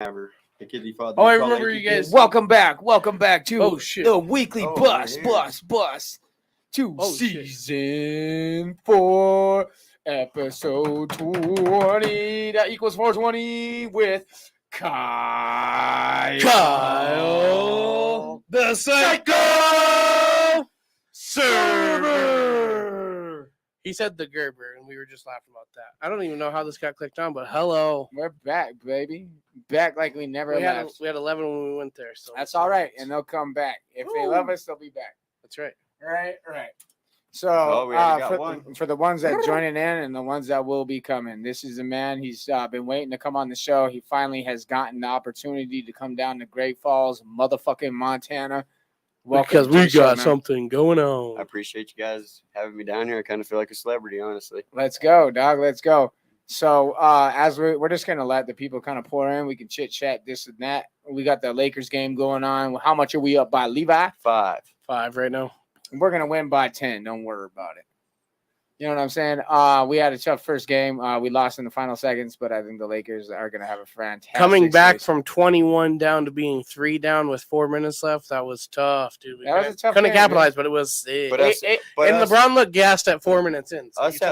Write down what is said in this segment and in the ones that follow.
Havre. The kid he fought. Oh, I remember you guys. Welcome back to shit. the weekly bus to season 4, episode 20. That equals 420 with Kyle the Psycho Surber. He said the Gerber, and we were just laughing about that. I don't even know how this got clicked on, but hello. We're back, baby. Back like we never left. We had 11 when we went there. So that's all right, and they'll come back. If they love us, they'll be back. That's right. Right. So for the ones that joining in and the ones that will be coming, this is a man. He's been waiting to come on the show. He finally has gotten the opportunity to come down to Great Falls, motherfucking Montana. Welcome because we got something going on. I appreciate you guys having me down here. I kind of feel like a celebrity, honestly. Let's go, dog. Let's go. So as we're just gonna let the people kind of pour in, we can chit chat this and that. We got the Lakers game going on. How much are we up by, Levi? 5 right now. We're gonna win by 10. Don't worry about it. You know what I'm saying? We had a tough first game. We lost in the final seconds, but I think the Lakers are gonna have a fantastic coming back season. from 21 down to being 3 down with 4 minutes left. That was tough, dude. That was a tough couldn't game, capitalize, man. but it was. And us, LeBron looked gassed at 4 minutes in. So us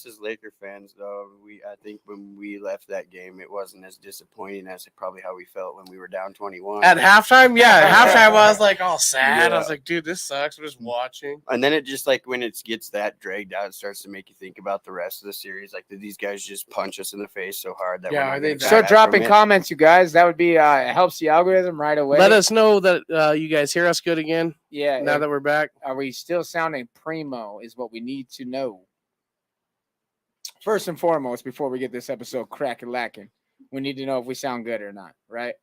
as Laker fans, though, I think when we left that game, it wasn't as disappointing as probably how we felt when we were down 21 at halftime. Yeah, at halftime I was like all sad. Yeah. I was like, dude, this sucks. I'm just watching. And then it just like when it gets that dragged out, it starts to make you think about the rest of the series. Like, did these guys just punch us in the face so hard that they start dropping comments, you guys? That would be it helps the algorithm right away. Let us know that you guys hear us good again. Yeah, now that we're back, are we still sounding primo? Is what we need to know. First and foremost, before we get this episode cracking lacking, we need to know if we sound good or not, right?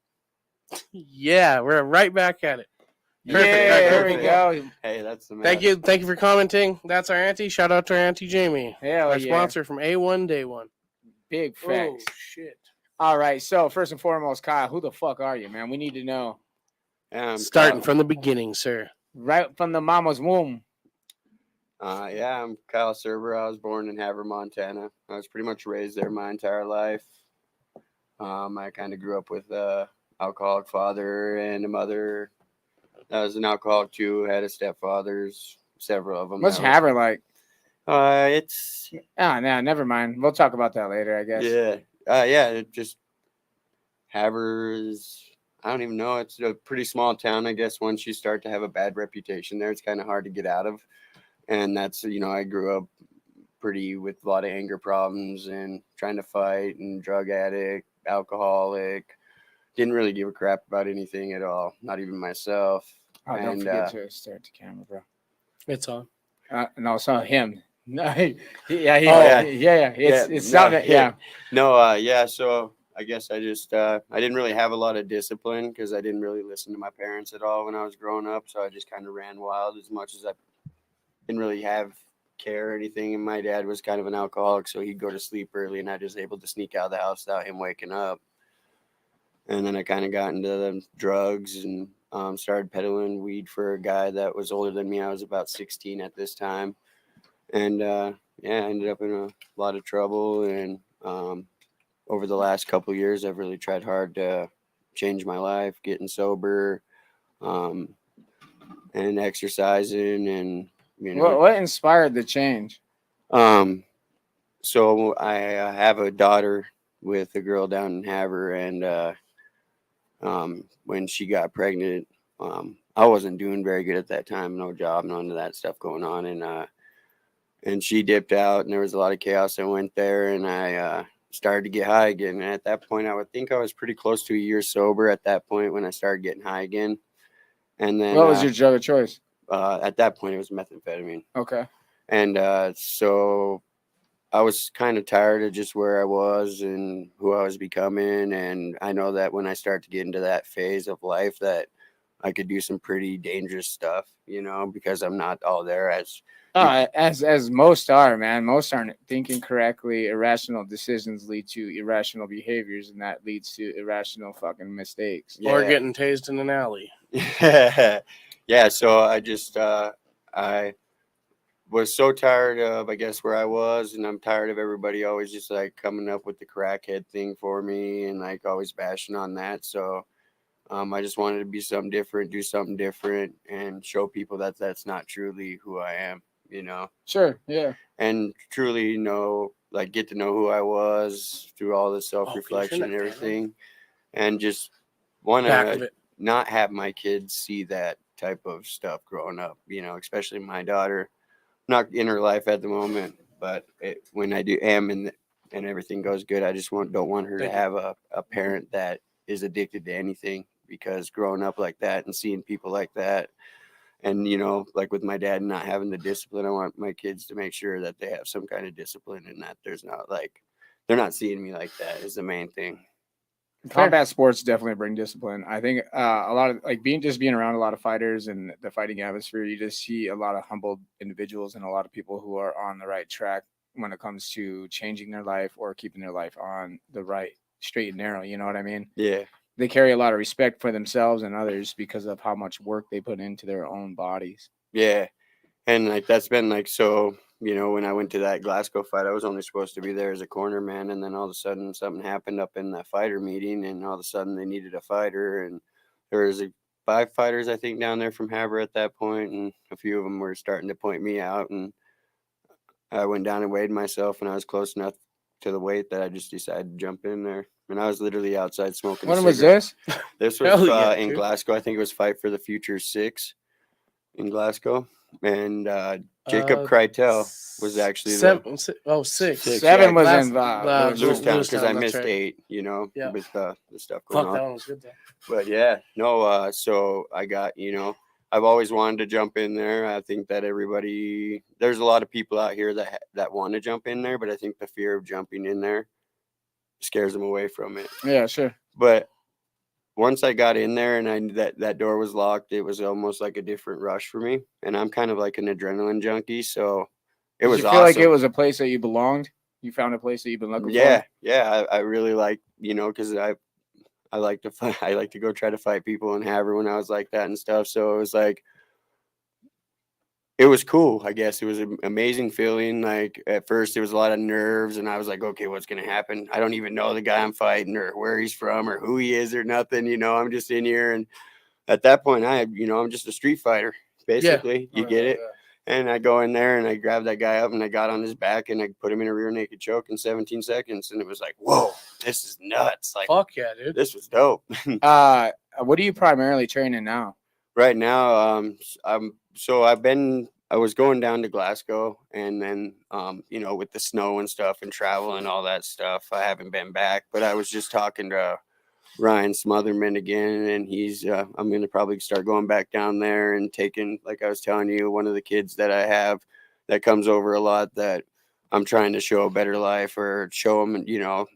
Yeah, we're right back at it. Perfect. Yeah, there we go. Hey, that's the man. Thank you for commenting. That's our auntie. Shout out to our auntie Jamie. Hell our sponsor from A1 Day One. Big facts. Oh shit. All right, so first and foremost, Kyle, who the fuck are you, man? We need to know. Starting from the beginning, sir. Right from the mama's womb. I'm Kyle Surber. I was born in Havre, Montana. I was pretty much raised there my entire life. I kind of grew up with an alcoholic father and a mother. I was an alcoholic too. Had a stepfathers, several of them. What's Havre like? It's never mind. We'll talk about that later, I guess. It just Havre is. I don't even know. It's a pretty small town, I guess. Once you start to have a bad reputation there, it's kind of hard to get out of. And that's I grew up pretty with a lot of anger problems and trying to fight and drug addict, alcoholic. Didn't really give a crap about anything at all, not even myself. Oh, don't forget to start the camera, bro. It's on. No, it's not him. No, So I guess I just I didn't really have a lot of discipline because I didn't really listen to my parents at all when I was growing up. So I just kind of ran wild as much as I didn't really have care or anything. And my dad was kind of an alcoholic, so he'd go to sleep early, and I was able to sneak out of the house without him waking up. And then I kind of got into the drugs and started peddling weed for a guy that was older than me. I was about 16 at this time. And, I ended up in a lot of trouble. And over the last couple of years, I've really tried hard to change my life, getting sober and exercising. And, What inspired the change? So I have a daughter with a girl down in Havre, and when she got pregnant, I wasn't doing very good at that time. No job, none of that stuff going on. And she dipped out, and there was a lot of chaos. I went there, and I started to get high again. And at that point, I would think I was pretty close to a year sober at that point when I started getting high again. And then what was your drug of choice? At that point, it was methamphetamine. Okay. And so I was kind of tired of just where I was and who I was becoming. And I know that when I start to get into that phase of life that I could do some pretty dangerous stuff, because I'm not all there as most are, man. Most aren't thinking correctly. Irrational decisions lead to irrational behaviors, and that leads to irrational fucking mistakes. Yeah. Or getting tased in an alley. Yeah. So I just, was so tired of, I guess, where I was, and I'm tired of everybody always just like coming up with the crackhead thing for me and like always bashing on that. So I just wanted to be something different, do something different, and show people that that's not truly who I am, you know, Sure. Yeah. and truly know, like, get to know who I was through all the self Oh, reflection and can you turn that fan on? everything, and just want Back of to it. not have my kids see that type of stuff growing up, you know, especially my daughter. Not in her life at the moment, but when I do am and everything goes good, I just don't want her Thank to you. have a parent that is addicted to anything, because growing up like that and seeing people like that, and you know, like with my dad not having the discipline, I want my kids to make sure that they have some kind of discipline, and that there's not like they're not seeing me like that is the main thing. Combat sports definitely bring discipline. I think a lot of like being around a lot of fighters and the fighting atmosphere, you just see a lot of humbled individuals and a lot of people who are on the right track when it comes to changing their life or keeping their life on the right straight and narrow. You know what I mean? Yeah, They carry a lot of respect for themselves and others because of how much work they put into their own bodies. yeah. And like that's been like, so, you know, when I went to that Glasgow fight, I was only supposed to be there as a corner man, and then all of a sudden something happened up in that fighter meeting, and all of a sudden they needed a fighter, and there was 5 fighters I think down there from Havre at that point, and a few of them were starting to point me out, and I went down and weighed myself, and I was close enough to the weight that I just decided to jump in there, and I was literally outside smoking. When a was cigarette. this? This was Hell yeah, in dude. Glasgow. I think it was Fight for the Future 6 in Glasgow, and Jacob Kreitel was actually the 6. 6, 7 yeah, was Last- in Lewistown, because I that's missed right. 8, you know, Yeah. with the stuff going Fuck, that on. one was good though. But yeah, no, so I got, you know, I've always wanted to jump in there. I think that there's a lot of people out here that want to jump in there, but I think the fear of jumping in there scares them away from it. Yeah, sure. But once I got in there and I knew that door was locked, it was almost like a different rush for me. And I'm kind of like an adrenaline junkie, so it was Did you feel like it awesome. was a place that you belonged? You found a place that you've been looking Yeah, for? yeah. I really like, you know, because I like to fight. I like to go try to fight people in Havre when I was like that and stuff. So it was like, it was cool. I guess it was an amazing feeling. Like at first, it was a lot of nerves, and I was like, okay, what's gonna happen? I don't even know the guy I'm fighting or where he's from or who he is or nothing. You know, I'm just in here, and at that point, I'm just a street fighter, basically. You get it? And I go in there and I grab that guy up and I got on his back and I put him in a rear naked choke in 17 seconds. And it was like, whoa, this is nuts. Like, Fuck yeah, dude. this was dope. What are you primarily training now? Right now, I was going down to Glasgow, and then, you know, with the snow and stuff and travel and all that stuff, I haven't been back, but I was just talking to Ryan Smotherman again, and I'm going to probably start going back down there and taking, like I was telling you, one of the kids that I have that comes over a lot, that I'm trying to show a better life or show him, you know,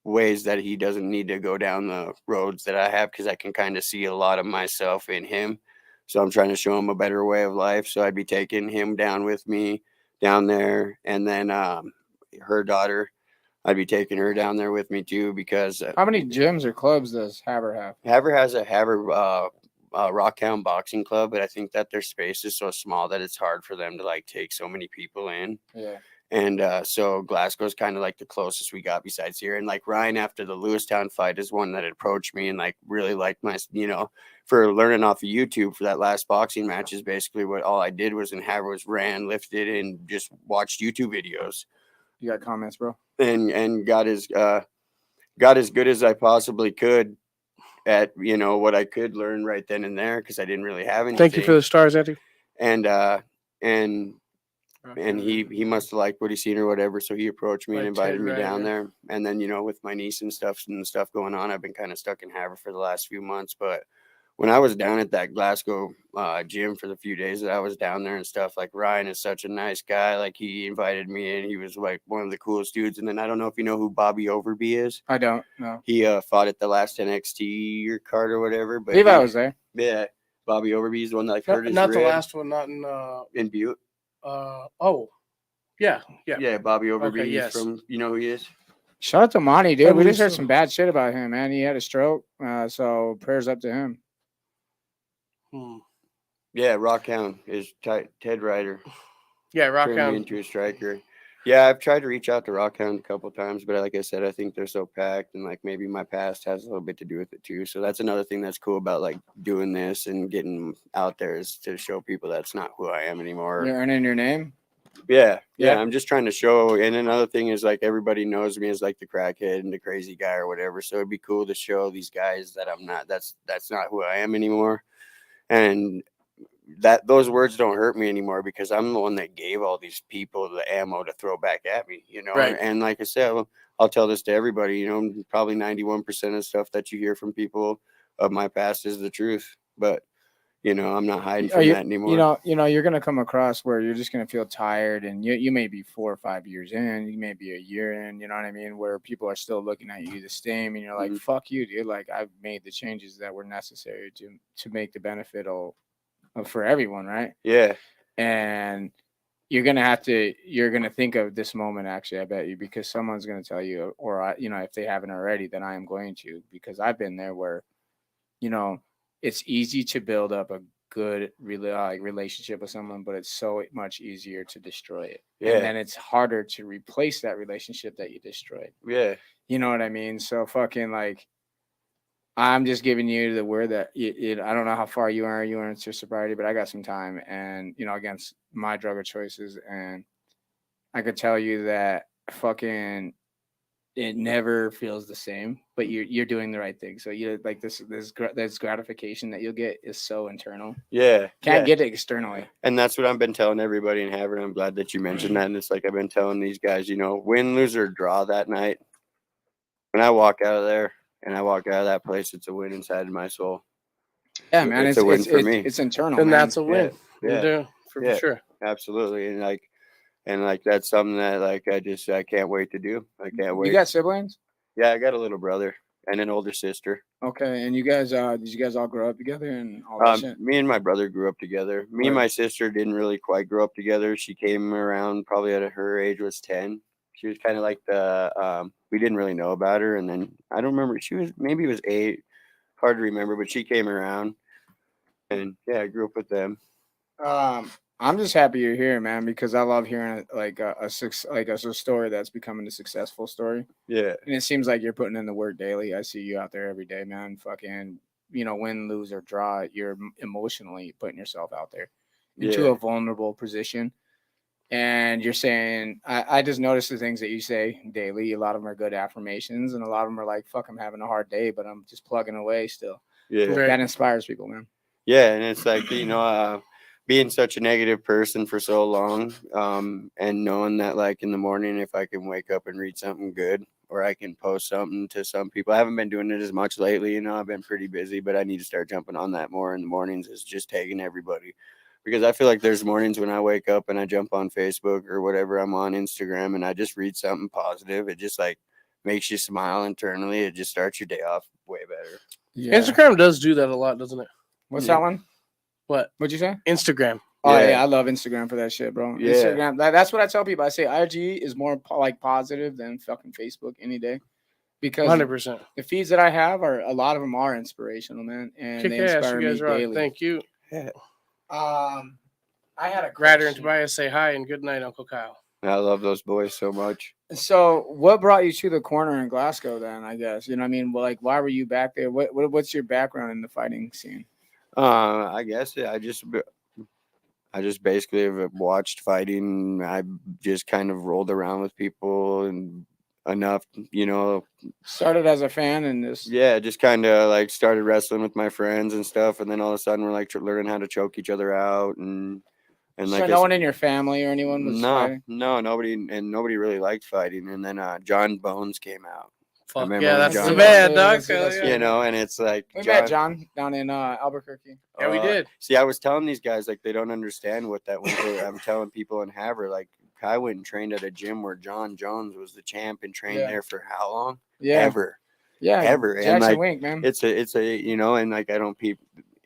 ways that he doesn't need to go down the roads that I have, because I can kind of see a lot of myself in him. So I'm trying to show him a better way of life. So I'd be taking him down with me down there, and then her daughter, I'd be taking her down there with me too, because How many gyms or clubs does Havre have? Havre has a Havre Rockhound Boxing Club, but I think that their space is so small that it's hard for them to like take so many people in. Yeah. And so Glasgow's kind of like the closest we got besides here. And like Ryan, after the Lewistown fight, is one that approached me and like really liked my, you know, for learning off of YouTube for that last boxing match, is basically what all I did was in Havre was ran, lifted, and just watched YouTube videos. You got comments, bro? And got as good as I possibly could at, you know, what I could learn right then and there, because I didn't really have anything. Thank you for the stars, Eddie. And he must have liked what he seen or whatever, so he approached me and invited me down there. And then, you know, with my niece and stuff going on, I've been kind of stuck in Havre for the last few months. But when I was down at that Glasgow gym for the few days that I was down there and stuff, like Ryan is such a nice guy. Like he invited me in. He was like one of the coolest dudes. And then I don't know if you know who Bobby Overby is. I don't know. He fought at the last NXT card or whatever. But I was there. Yeah, Bobby Overby is the one that hurt his rib. Not the last one, not in Butte. Yeah. Bobby Overby. Okay, yes. From, you know who he is? Shout out to Monty, dude. I We just believe heard so. some bad shit about him, man. He had a stroke, so prayers up to him. Yeah, Rockhound is Ted Ryder. Yeah, turn me Rockhound. into a striker. Yeah, I've tried to reach out to Rockhound a couple times, but like I said, I think they're so packed, and like maybe my past has a little bit to do with it too. So that's another thing that's cool about like doing this and getting out there is to show people that's not who I am anymore. You're earning your name. Yeah. Yeah. I'm just trying to show. And another thing is like everybody knows me as like the crackhead and the crazy guy or whatever. So it'd be cool to show these guys that I'm not. That's not who I am anymore. And that those words don't hurt me anymore because I'm the one that gave all these people the ammo to throw back at me. Right. And like I said, I'll tell this to everybody. Probably 91% of stuff that you hear from people of my past is the truth. But I'm not hiding from that anymore. You're gonna come across where you're just gonna feel tired, and you may be 4 or 5 years in, you may be a year in, you know what I mean, where people are still looking at you the same, and you're like, fuck you, dude. Like I've made the changes that were necessary to make the benefit for everyone, right? Yeah. And you're gonna think of this moment, actually, I bet you, because someone's gonna tell you, or if they haven't already, then I am going to, because I've been there where, it's easy to build up a good relationship with someone, but it's so much easier to destroy it. Yeah. And then it's harder to replace that relationship that you destroyed. Yeah. You know what I mean? So fucking like, I'm just giving you the word that I don't know how far you are into sobriety, but I got some time, and against my drug of choices, and I could tell you that fucking it never feels the same, but you're doing the right thing. So like this gratification that you'll get is so internal. Yeah. Can't get it externally. And that's what I've been telling everybody in Havre. I'm glad that you mentioned that. And it's like I've been telling these guys, win, lose, or draw that night. When I walk out of there and I walk out of that place, it's a win inside of my soul. Yeah, man, it's a win for me. It's internal. And man. that's a win. Yeah. For sure. Absolutely. And that's something that I can't wait to do. I can't wait. You got siblings? Yeah, I got a little brother and an older sister. Okay, and you guys, did you guys all grow up together and all that shit? Me and my brother grew up together. Me and my sister didn't really quite grow up together. She came around probably at her age was 10. She was kind of like we didn't really know about her. And then I don't remember. Maybe it was 8. Hard to remember, but she came around. And yeah, I grew up with them. I'm just happy you're here, man, because I love hearing a story that's becoming a successful story. Yeah. And it seems like you're putting in the work daily. I see you out there every day, man. Fucking, win, lose, or draw, you're emotionally putting yourself out there into a vulnerable position. And you're saying, I just noticed the things that you say daily. A lot of them are good affirmations, and a lot of them are like, fuck, I'm having a hard day, but I'm just plugging away still. Yeah. That inspires people, man. Yeah. And it's like, being such a negative person for so long, and knowing that like in the morning, if I can wake up and read something good, or I can post something to some people. I haven't been doing it as much lately. I've been pretty busy, but I need to start jumping on that more in the mornings, is just tagging everybody, because I feel like there's mornings when I wake up and I jump on Facebook or whatever, I'm on Instagram, and I just read something positive. It just like makes you smile internally. It just starts your day off way better. Yeah. Instagram does do that a lot, doesn't it? What's that one? What'd you say? Instagram. Oh yeah, I love Instagram for that shit, bro. Yeah. Instagram. That's what I tell people. I say IG is more like positive than fucking Facebook any day, because 100%. the feeds that I have a lot of them are inspirational, man, and they inspire me daily. Thank you. Yeah. I had a Ryder and Tobias say hi and good night, Uncle Kyle. I love those boys so much. So, what brought you to the corner in Glasgow then? I guess I mean, well, like, why were you back there? What's your background in the fighting scene? I guess I just basically have watched fighting. I just kind of rolled around with people and enough, Started as a fan and just kind of like started wrestling with my friends and stuff, and then all of a sudden we're like learning how to choke each other out, and so like no one in your family or anyone was fighting? No, nobody really liked fighting, and then John Bones came out. Fuck yeah, that's the man, dog. And it's like we met John down in Albuquerque. Yeah, we did. See, I was telling these guys like they don't understand what that went through. I'm telling people in Havre, like I went and trained at a gym where John Jones was the champ and trained there for how long? Yeah, ever. Jackson and like Wink, man. It's a and like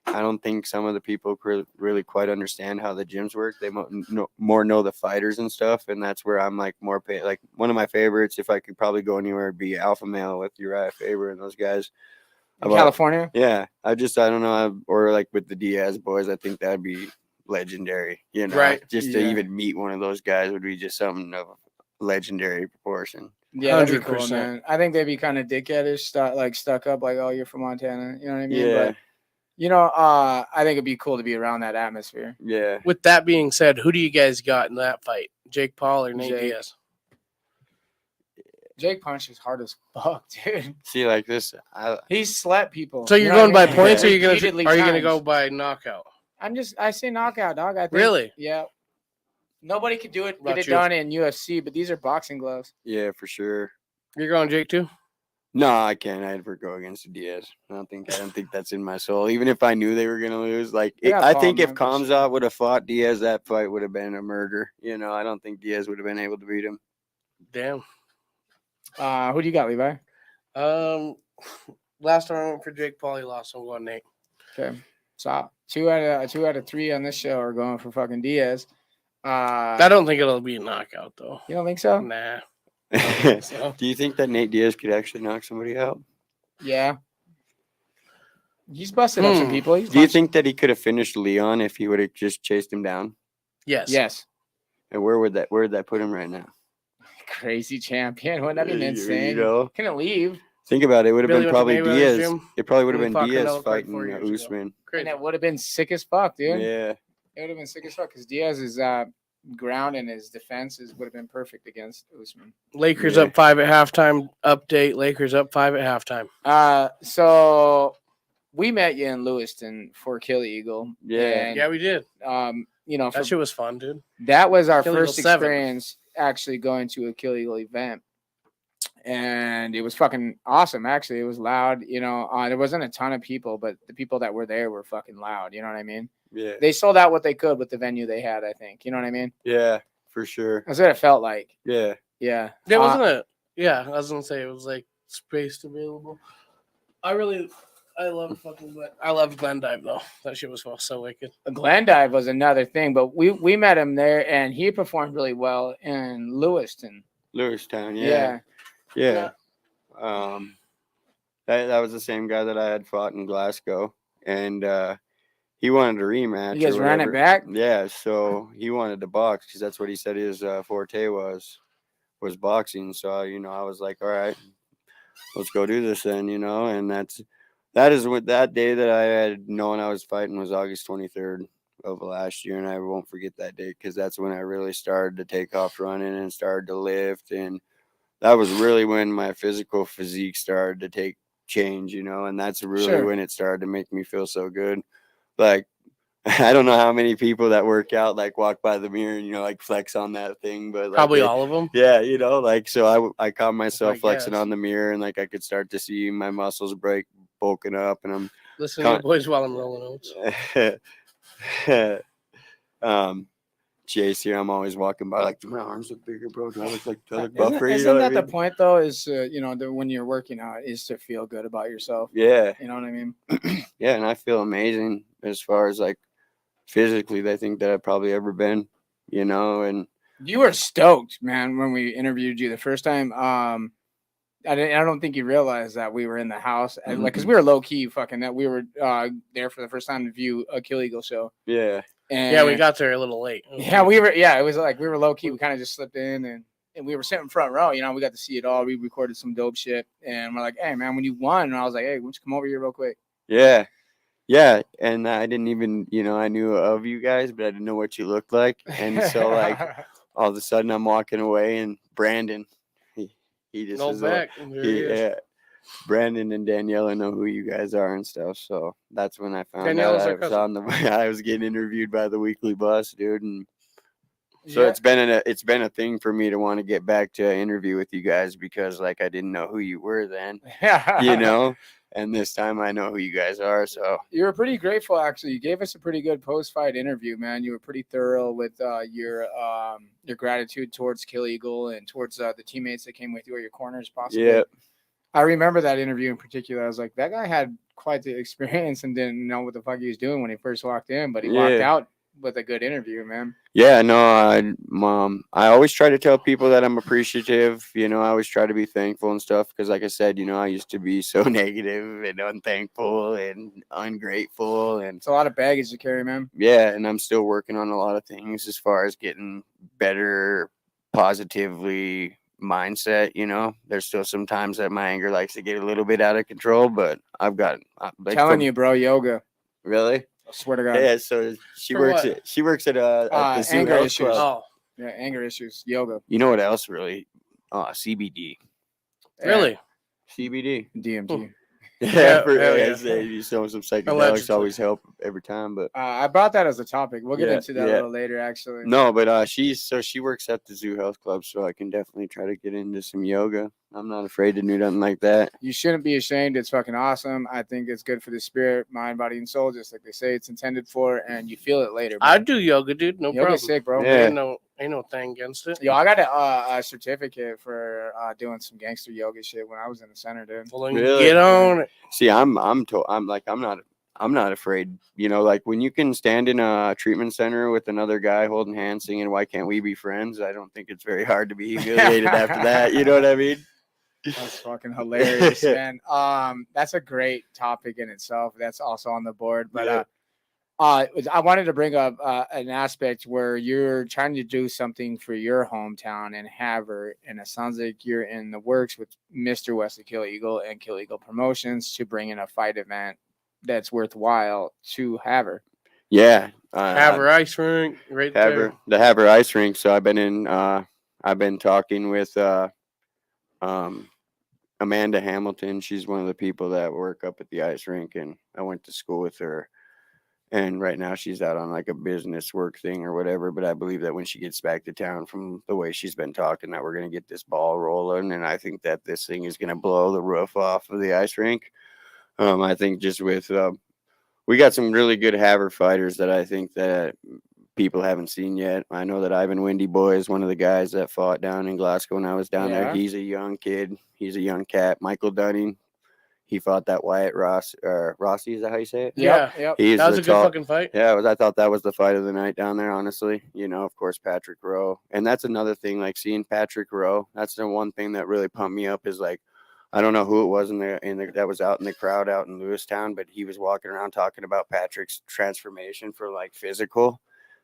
I don't think some of the people really quite understand how the gyms work. They more know the fighters and stuff, and that's where I'm like more like one of my favorites. If I could probably go anywhere, it'd be Alpha Male with Uriah Faber and those guys. In California? Yeah, I don't know, or like with the Diaz boys. I think that'd be legendary. You know, Right. just to Yeah. even meet one of those guys would be just something of legendary proportion. Yeah, that'd be cool, 100%. man. I think they'd be kind of dickheadish, stuck up, like, oh, you're from Montana. You know what I mean? Yeah, But I think it'd be cool to be around that atmosphere. yeah. With that being said, who do you guys got in that fight? Jake Paul or Nate Jake. Diaz? Jake punches hard as fuck, dude. See, like this, He slept people. So You you're know going what I by mean? points, or Repeatedly are you gonna go times. by knockout? I say knockout, dog. I think, Really? Yeah. Nobody could do it, About get it you? done in UFC, but these are boxing gloves. yeah, for sure. You're going Jake too? No, I can't ever go against Diaz. I don't think that's in my soul. Even if I knew they were gonna lose, like They got I Paul, think if man, for sure. Kamzat would have fought Diaz, that fight would have been a murder. You know, I don't think Diaz would have been able to beat him. Damn. Who do you got, Levi? Last time I went for Jake Paul, he lost. So I'm going Nate. Okay. So two out of three on this show are going for fucking Diaz. I don't think it'll be a knockout though. You don't think so? Nah. Do you think that Nate Diaz could actually knock somebody out? Yeah. He's busted up some people. Do you think that he could have finished Leon if he would have just chased him down? Yes. Yes. And where would that put him right now? Crazy champion. Wouldn't that be You insane? know? Couldn't leave. Think about it. It would have Billy been went to probably Mayweather's Diaz. gym, It probably would have and been he fought Diaz Canelo like fighting 4 years ago. Usman. And Crazy. it would have been sick as fuck, dude. Yeah. It would have been sick as fuck because Diaz's ground and his defenses would have been perfect against Usman. Lakers Yeah. up 5 at halftime. Update: Lakers up 5 at halftime. So we met you in Lewiston for Kill Eagle. Yeah. And, Yeah, we did. for That shit was fun, dude. that was our Kill Eagle first 7. experience actually going to a Kill Eagle event. And it was fucking awesome. Actually, it was loud. There wasn't a ton of people, but the people that were there were fucking loud. You know what I mean? Yeah. They sold out what they could with the venue they had, I think. You know what I mean? Yeah, for sure. That's what it felt like. Yeah. Yeah. There wasn't a. Yeah, I was gonna say it was like spaced available. I loved Glendive though. That shit was so wicked. Glendive was another thing, but we met him there, and he performed really well in Lewiston. Lewistown, Yeah. yeah. That was the same guy that I had fought in Glasgow, and he wanted a rematch. You guys or ran it whatever. back? Yeah, so he wanted to box because that's what he said his forte was boxing. So I was like, all right, let's go do this then. And that is what that day that I had known I was fighting was August 23rd of last year, and I won't forget that day because that's when I really started to take off running and started to lift, and that was really when my physical physique started to take change, and that's really Sure. when it started to make me feel so good. Like, I don't know how many people that work out like walk by the mirror and like flex on that thing, but like, Probably all of them. yeah, so I caught myself I flexing guess. on the mirror, and like I could start to see my muscles bulking up, and I'm Listen to the boys while I'm rolling oats. Chase here. I'm always walking by like, my arms look bigger, bro. Do I look Isn't buffer? that the point though? Is when you're working out, is to feel good about yourself. Yeah, You know what I mean? yeah, and I feel amazing as far as like physically. I think that I've probably ever been, and You were stoked, man, when we interviewed you the first time. I don't think you realized that we were in the house, and because we were low key fucking that we were there for the first time to view a Kill Eagle show. yeah, And Yeah, we got there a little late. Yeah, we were. Yeah, it was like we were low key. We kind of just slipped in, and we were sitting front row. We got to see it all. We recorded some dope shit, and we're like, "Hey, man, when you won," and I was like, "Hey, why don't you come over here real quick?" yeah, and I didn't even, I knew of you guys, but I didn't know what you looked like, and so like all of a sudden I'm walking away, and Brandon, he just No was back. yeah. Brandon and Daniela know who you guys are and stuff, so that's when I found Daniela's out our cousin. I was getting interviewed by the Weekly Bus, dude, and so Yeah. it's been a thing for me to want to get back to an interview with you guys because like I didn't know who you were then, and this time I know who you guys are. So You were pretty grateful, actually. You gave us a pretty good post-fight interview, man. You were pretty thorough with your gratitude towards Kill Eagle and towards the teammates that came with you or your corners, possibly. yeah, I remember that interview in particular. I was like, that guy had quite the experience and didn't know what the fuck he was doing when he first walked in, but he walked Yeah. out with a good interview, man. Yeah, no, I always try to tell people that I'm appreciative. You know, I always try to be thankful and stuff because, like I said, you know, I used to be so negative and unthankful and ungrateful, and It's a lot of baggage to carry, man. yeah, and I'm still working on a lot of things as far as getting better, positively mindset. You know, there's still some times that my anger likes to get a little bit out of control, but I've got like Telling you, bro, yoga. really. I swear to God. Yeah, so For what? she works at the Zoo Anger Health issues. Club. Oh, Yeah, anger issues, yoga. You know what else really? CBD. really? CBD. DMT. Yeah, for hell yeah. you know, some psychedelics Allegedly. always help every time, but I brought that as a topic. We'll get Yeah, into that a yeah. little later, actually. no, but she works at the Zoo Health Club, so I can definitely try to get into some yoga. I'm not afraid to do nothing like that. You shouldn't be ashamed. It's fucking awesome. I think it's good for the spirit, mind, body, and soul, just like they say it's intended for, and you feel it later. I Man. do yoga, dude. No Yoga's problem. sick, bro. Yeah. Ain't no thing against it. Yo, I got a certificate for doing some gangster yoga shit when I was in the center, dude. Well, then Really? get on it. See, I'm not afraid. You know, like when you can stand in a treatment center with another guy holding hands singing "Why Can't We Be Friends?" I don't think it's very hard to be humiliated after that. You know what I mean? That's fucking hilarious, man. That's a great topic in itself. That's also on the board, but Yeah. I wanted to bring up an aspect where you're trying to do something for your hometown in Havre, and it sounds like you're in the works with Mr. Wesley Kill Eagle and Kill Eagle Promotions to bring in a fight event that's worthwhile to Havre. Yeah. Havre ice rink right Havre, there. the Havre ice rink. So I've been talking with Amanda Hamilton. She's one of the people that work up at the ice rink, and I went to school with her. And right now she's out on like a business work thing or whatever. But I believe that when she gets back to town, from the way she's been talking, that we're gonna get this ball rolling, and I think that this thing is gonna blow the roof off of the ice rink. I think just with we got some really good Havre fighters that I think that people haven't seen yet. I know that Ivan Windy Boy is one of the guys that fought down in Glasgow when I was down there. Yeah. He's a young kid. He's a young cat. Michael Dunning, he fought that Wyatt Rossi, is that how you say it? Yeah. Yep. He's That was the a good fucking fight. Yeah, I thought that was the fight of the night down there, honestly. You know, of course, Patrick Rowe. And that's another thing, like seeing Patrick Rowe, that's the one thing that really pumped me up is like, I don't know who it was that was out in the crowd out in Lewistown, but he was walking around talking about Patrick's transformation for like physical.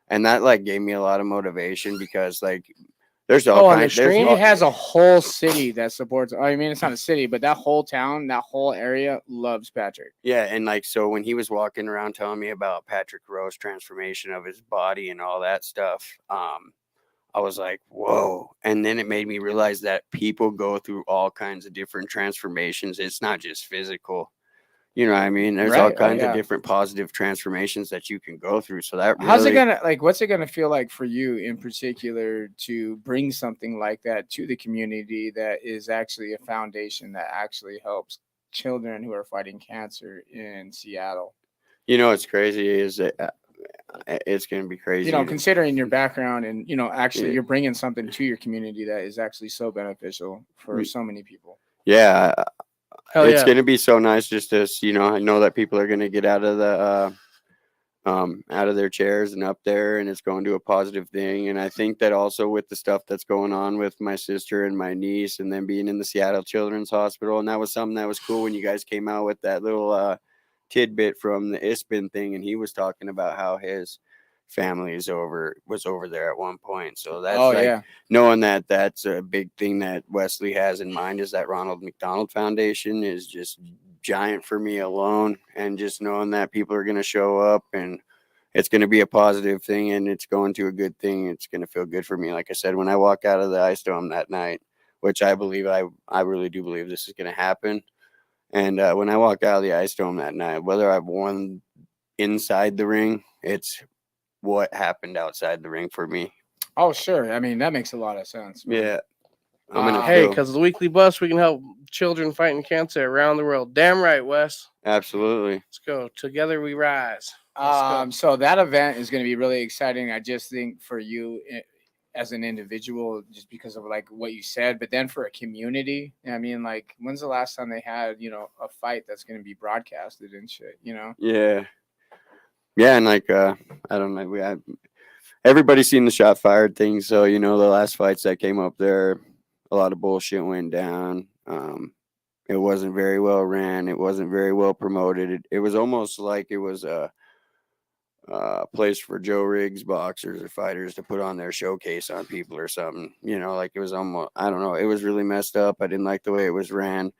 And that like gave me a lot of motivation because like there's all on the kinds there's stream? He has a whole city that supports. I mean, it's not a city, but that whole town, that whole area loves Patrick. Yeah, and like so when he was walking around telling me about Patrick Rowe's transformation of his body and all that stuff, I was like, whoa. And then it made me realize that people go through all kinds of different transformations. It's not just physical. You know what I mean? There's all Right, kinds yeah. of different positive transformations that you can go through. So that How's it really, gonna what's it gonna feel like for you in particular to bring something like that to the community that is actually a foundation that actually helps children who are fighting cancer in Seattle? you know, what's crazy is that it's going to be crazy. You know, considering your background and actually Yeah. you're bringing something to your community that is actually so beneficial for We- so many people. Yeah, Hell it's yeah. going to be so nice just to, I know that people are going to get out of the, out of their chairs and up there, and it's going to a positive thing. And I think that also with the stuff that's going on with my sister and my niece, and then being in the Seattle Children's Hospital, and that was something that was cool when you guys came out with that little tidbit from the ISPN thing, and he was talking about how his family was over there at one point. So that's knowing that that's a big thing that Wesley has in mind is that Ronald McDonald Foundation is just giant for me alone, and just knowing that people are going to show up and it's going to be a positive thing and it's going to a good thing. It's going to feel good for me. Like I said, when I walk out of the Ice Dome that night, which I believe, I really do believe this is going to happen. And when I walk out of the Ice Dome that night, whether I've won inside the ring, it's what happened outside the ring for me. Oh, sure. I mean, that makes a lot of sense. Man. Yeah. I'm gonna Hey, feel, because of the weekly bus, we can help children fighting cancer around the world. Damn right, Wes. absolutely. Let's go. Together we rise. Let's go. So that event is going to be really exciting. I just think for you as an individual, just because of like what you said, but then for a community, I mean, like, when's the last time they had, a fight that's going to be broadcasted and shit, Yeah. Yeah, and like I don't know, everybody's seen the shot fired thing, so you know the last fights that came up there, a lot of bullshit went down. It wasn't very well ran. It wasn't very well promoted. It was almost like it was a place for Joe Riggs boxers or fighters to put on their showcase on people or something. You know, like it was almost, I don't know. It was really messed up. I didn't like the way it was ran.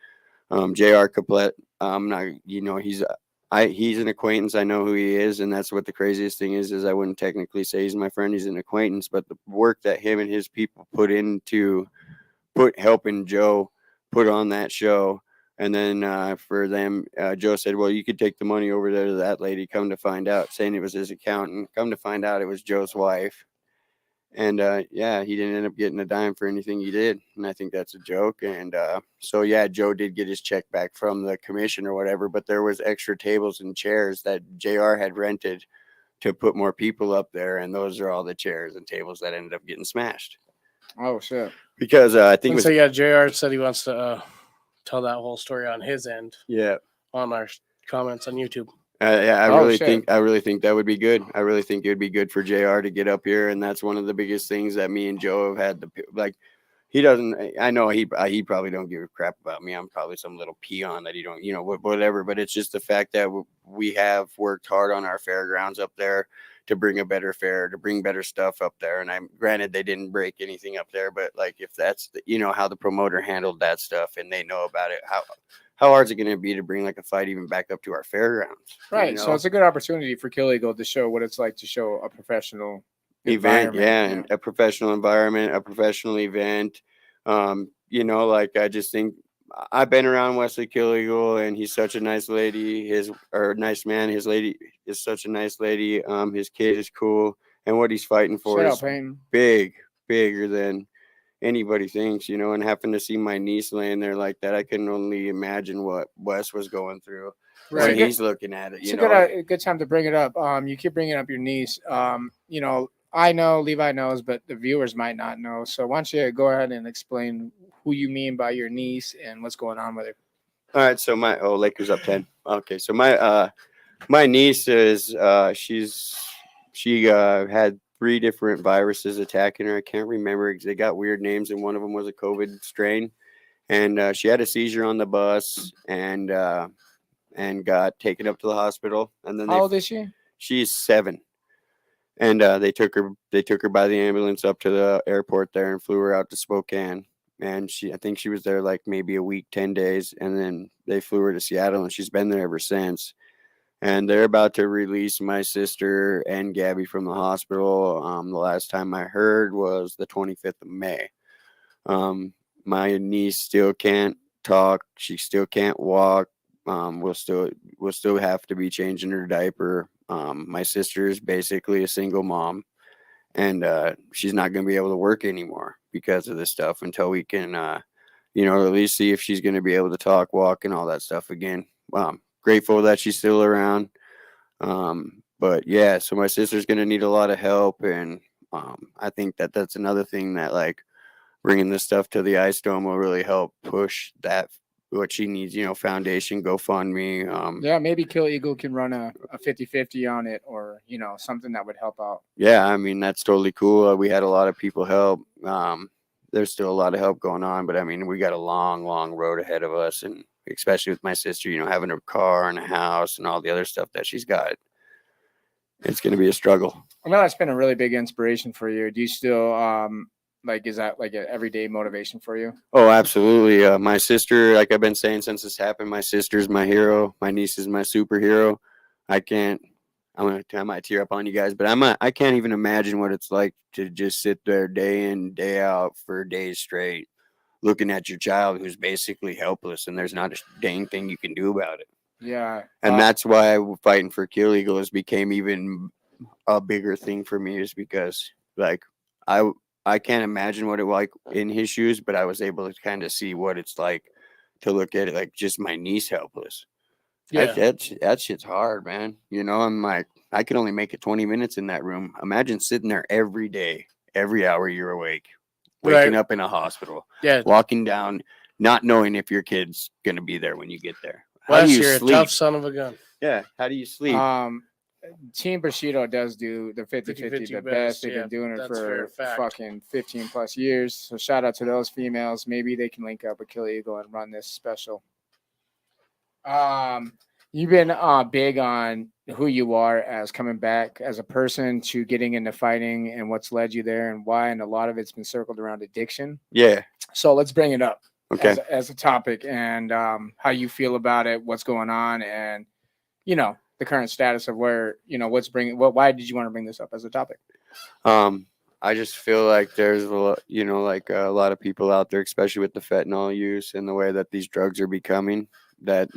Jr. Caplet, I'm not, you know, he's an acquaintance. I know who he is, and that's what the craziest thing is I wouldn't technically say he's my friend. He's an acquaintance, but the work that him and his people put helping Joe put on that show. And then for them, Joe said, "Well, you could take the money over there to that lady." Come to find out, saying it was his accountant. Come to find out, it was Joe's wife. And yeah, he didn't end up getting a dime for anything he did. And I think that's a joke. And so yeah, Joe did get his check back from the commission or whatever. But there was extra tables and chairs that Jr. had rented to put more people up there, and those are all the chairs and tables that ended up getting smashed. Oh shit! Because I think it And was so yeah, Jr. said he wants to tell that whole story on his end yeah. on our comments on YouTube. Yeah, I Oh, really shit. think that would be good. I really think it would be good for JR to get up here, and that's one of the biggest things that me and Joe have had to like. He doesn't. I know he probably don't give a crap about me. I'm probably some little peon that he don't, you know, whatever. But it's just the fact that we have worked hard on our fairgrounds up there to bring a better fair, to bring better stuff up there. And I'm granted they didn't break anything up there, but like if that's you know how the promoter handled that stuff and they know about it, how hard is it going to be to bring like a fight even back up to our fairgrounds? Right. You know? So it's a good opportunity for Kill Eagle to show what it's like to show a professional event, yeah, environment. and a professional environment, a professional event. You know, like I just think I've been around Wesley Killigal, and he's such a nice lady. Nice man. His lady is such a nice lady. His kid is cool, and what he's fighting for Shout out is Payne. bigger than anybody thinks. You know, and having to see my niece laying there like that, I can only imagine what Wes was going through when Right. he's looking at it. It's You a know, good time to bring it up. You keep bringing up your niece. You know, I know Levi knows, but the viewers might not know. So why don't you go ahead and explain who you mean by your niece and what's going on with her? all right. So Lakers up 10. Okay, so my niece is she had 3 different viruses attacking her. I can't remember. They got weird names, and one of them was a COVID strain. And she had a seizure on the bus and got taken up to the hospital. And then How old is she? she's 7. And they took her by the ambulance up to the airport there and flew her out to Spokane. And I think she was there like maybe a week, 10 days, and then they flew her to Seattle, and she's been there ever since. And they're about to release my sister and Gabby from the hospital. The last time I heard was the 25th of May. My niece still can't talk. She still can't walk. We'll still have to be changing her diaper. My sister is basically a single mom, and she's not going to be able to work anymore because of this stuff until we can, you know, at least see if she's going to be able to talk, walk, and all that stuff again. Grateful that she's still around. But yeah, so my sister's going to need a lot of help, and I think that that's another thing that like bringing this stuff to the Ice Dome will really help push that what she needs, you know, foundation, GoFundMe. Yeah, maybe Kill Eagle can run a 50-50 on it, or you know, something that would help out. Yeah, I mean that's totally cool. We had a lot of people help. There's still a lot of help going on, but I mean we got a long road ahead of us, and especially with my sister, you know, having a car and a house and all the other stuff that she's got, it's going to be a struggle. I know that's been a really big inspiration for you. Do you still like, is that like an everyday motivation for you? Oh, absolutely. My sister, like I've been saying since this happened, my sister's my hero. My niece is my superhero. I might tear up on you guys, but I can't even imagine what it's like to just sit there day in, day out for days straight, looking at your child who's basically helpless, and there's not a dang thing you can do about it. Yeah. And that's why fighting for Kill Eagle has became even a bigger thing for me, is because like I can't imagine what it was like in his shoes, but I was able to kind of see what it's like to look at it like just my niece helpless. Yeah. That shit's hard, man. You know, I'm like, I could only make it 20 minutes in that room. Imagine sitting there every day, every hour you're awake, waking Right. up in a hospital, Yeah. walking down, not knowing if your kid's going to be there when you get there. How Wes, do you you're sleep? a tough son of a gun. Yeah. How do you sleep? Team Bushido does do the 50-50 the best. They've yeah, been doing it that's fair for fact. fucking 15 plus years. So shout out to those females. Maybe they can link up with Killer Eagle and run this special. You've been big on who you are as coming back as a person to getting into fighting and what's led you there and why, and a lot of it's been circled around addiction. Yeah. So let's bring it up Okay. as a topic and how you feel about it, what's going on, and the current status of where why did you want to bring this up as a topic? I just feel like there's like a lot of people out there, especially with the fentanyl use and the way that these drugs are becoming, that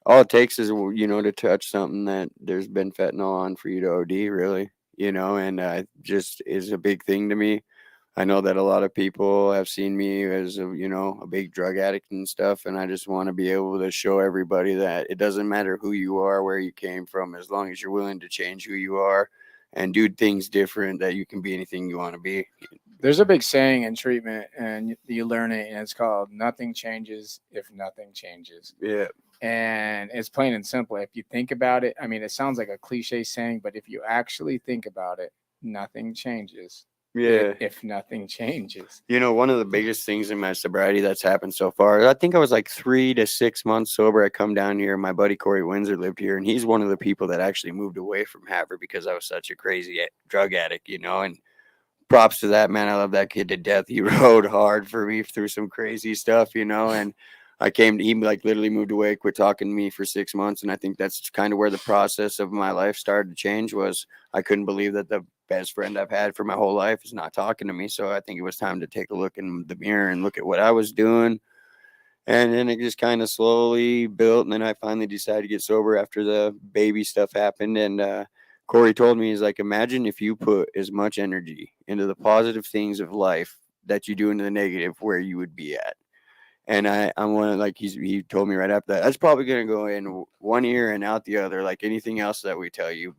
all it takes is to touch something that there's been fentanyl on for you to OD, really, and just is a big thing to me. I know that a lot of people have seen me as a big drug addict and stuff, and I just want to be able to show everybody that it doesn't matter who you are, where you came from, as long as you're willing to change who you are and do things different, that you can be anything you want to be. There's a big saying in treatment, and you learn it, and it's called "Nothing changes if nothing changes." Yeah. And it's plain and simple. If you think about it, I mean, it sounds like a cliche saying, but if you actually think about it, nothing changes. Yeah. If nothing changes. One of the biggest things in my sobriety that's happened so far, I think I was like 3 to 6 months sober. I come down here. My buddy Corey Windsor lived here, and he's one of the people that actually moved away from Havre because I was such a crazy drug addict, and props to that, man. I love that kid to death. He rode hard for me through some crazy stuff, and he like literally moved away, quit talking to me for 6 months. And I think that's kind of where the process of my life started to change. Was I couldn't believe that the best friend I've had for my whole life is not talking to me. So I think it was time to take a look in the mirror and look at what I was doing. And then it just kind of slowly built. And then I finally decided to get sober after the baby stuff happened. And Corey told me, he's like, imagine if you put as much energy into the positive things of life that you do into the negative, where you would be at. And I'm one of, like, he told me right after that, that's probably going to go in one ear and out the other, like anything else that we tell you.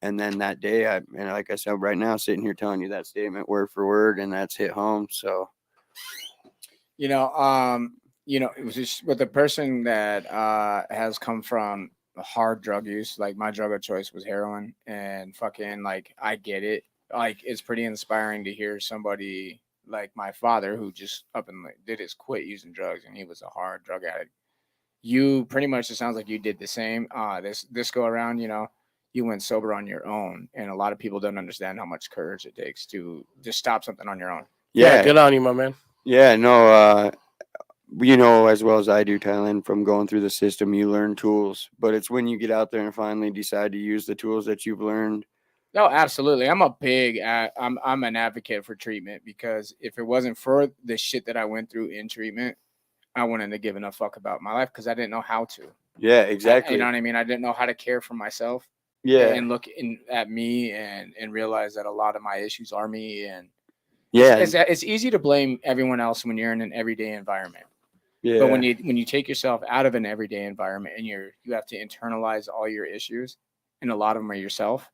And then that day, and like I said, right now, sitting here telling you that statement word for word, and that's hit home. So, it was just with the person that has come from hard drug use. Like, my drug of choice was heroin, and fucking, like, I get it. Like, it's pretty inspiring to hear somebody like my father, who just up and did his quit using drugs, and he was a hard drug addict. You pretty much, it sounds like you did the same. This go around, you went sober on your own, and a lot of people don't understand how much courage it takes to just stop something on your own. Yeah, good on you, my man. Yeah, no, as well as I do, Thailand, from going through the system, you learn tools, but it's when you get out there and finally decide to use the tools that you've learned. No, absolutely. I'm an advocate for treatment, because if it wasn't for the shit that I went through in treatment, I wouldn't have given a fuck about my life, because I didn't know how to. Yeah, exactly. You know what I mean? I didn't know how to care for myself. Yeah. And look at me and realize that a lot of my issues are me. And yeah, it's easy to blame everyone else when you're in an everyday environment. Yeah. But when you take yourself out of an everyday environment and you have to internalize all your issues, and a lot of them are yourself,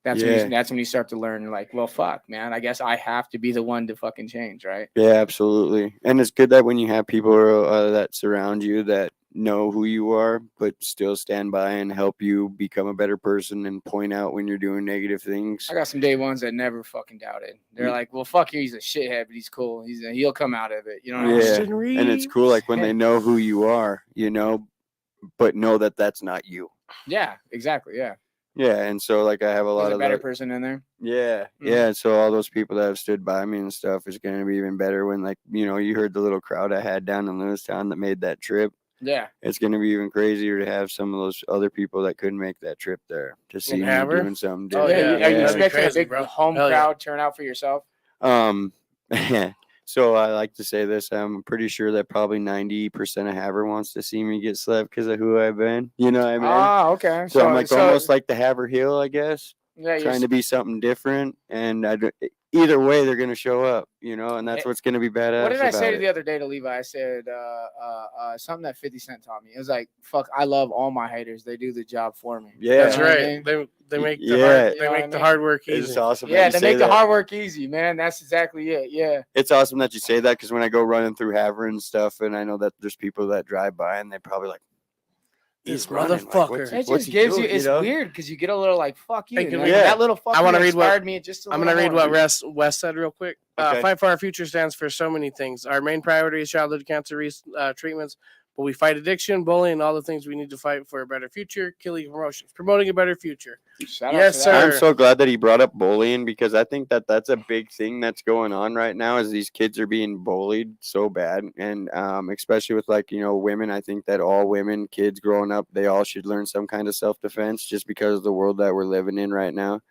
that's when you start to learn, like, well, fuck, man, I guess I have to be the one to fucking change, right? Yeah, absolutely. And it's good that when you have people that surround you that know who you are, but still stand by and help you become a better person and point out when you're doing negative things. I got some day ones that never fucking doubted. They're like, well, fuck you, he's a shithead, but he's cool. He'll come out of it. You know what I mean? And it's cool, like, when they know who you are, but know that that's not you. Yeah, exactly. Yeah. Yeah, and so, like, I have a lot of better person in there. Yeah, yeah. So all those people that have stood by me and stuff is going to be even better when, like, you heard the little crowd I had down in Lewistown that made that trip. Yeah, it's going to be even crazier to have some of those other people that couldn't make that trip there to see me doing something different. Are you expecting a big home crowd turnout for yourself? So I like to say this. I'm pretty sure that probably 90% of Havre wants to see me get slept because of who I've been. You know what I mean? Ah, okay. So I'm like almost like the Havre Hill, I guess. Yeah, trying to be something different. And either way, they're going to show up, and that's what's going to be badass. What did I say the other day to Levi? I said something that 50 Cent taught me. It was like, fuck, I love all my haters. They do the job for me. Yeah. That's right. They make the hard work easy. It's awesome. Yeah, they make the hard work easy, man. That's exactly it. Yeah. It's awesome that you say that, because when I go running through Havre and stuff, and I know that there's people that drive by and they probably like, This he's running. motherfucker. It what's just he gives doing, you. It's know? weird because you get a little like fuck you. Hey, And can like, we- Yeah. that little fuck I wanna you read what- inspired me just a I'm little going to read more. what Wes said real quick. Okay. Fight for Our Future stands for so many things. Our main priority is childhood cancer treatments, but we fight addiction, bullying, and all the things we need to fight for a better future. Killing promotions, promoting a better future. Shout out Yes, to that. I'm sir. so glad that he brought up bullying because I think that that's a big thing that's going on right now is these kids are being bullied so bad. And especially with like, women, I think that all women, kids growing up, they all should learn some kind of self-defense just because of the world that we're living in right now.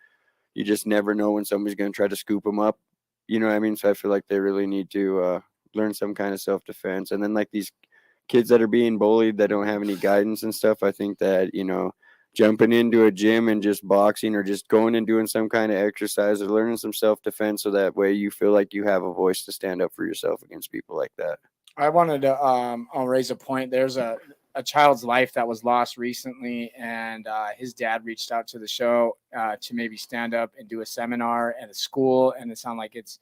You just never know when somebody's going to try to scoop them up. You know what I mean? So I feel like they really need to learn some kind of self-defense. And then like these kids that are being bullied that don't have any guidance and stuff, I think that, jumping into a gym and just boxing or just going and doing some kind of exercise or learning some self-defense so that way you feel like you have a voice to stand up for yourself against people like that. I wanted to I'll raise a point. There's a child's life that was lost recently, and his dad reached out to the show to maybe stand up and do a seminar at a school, and it sounded like it's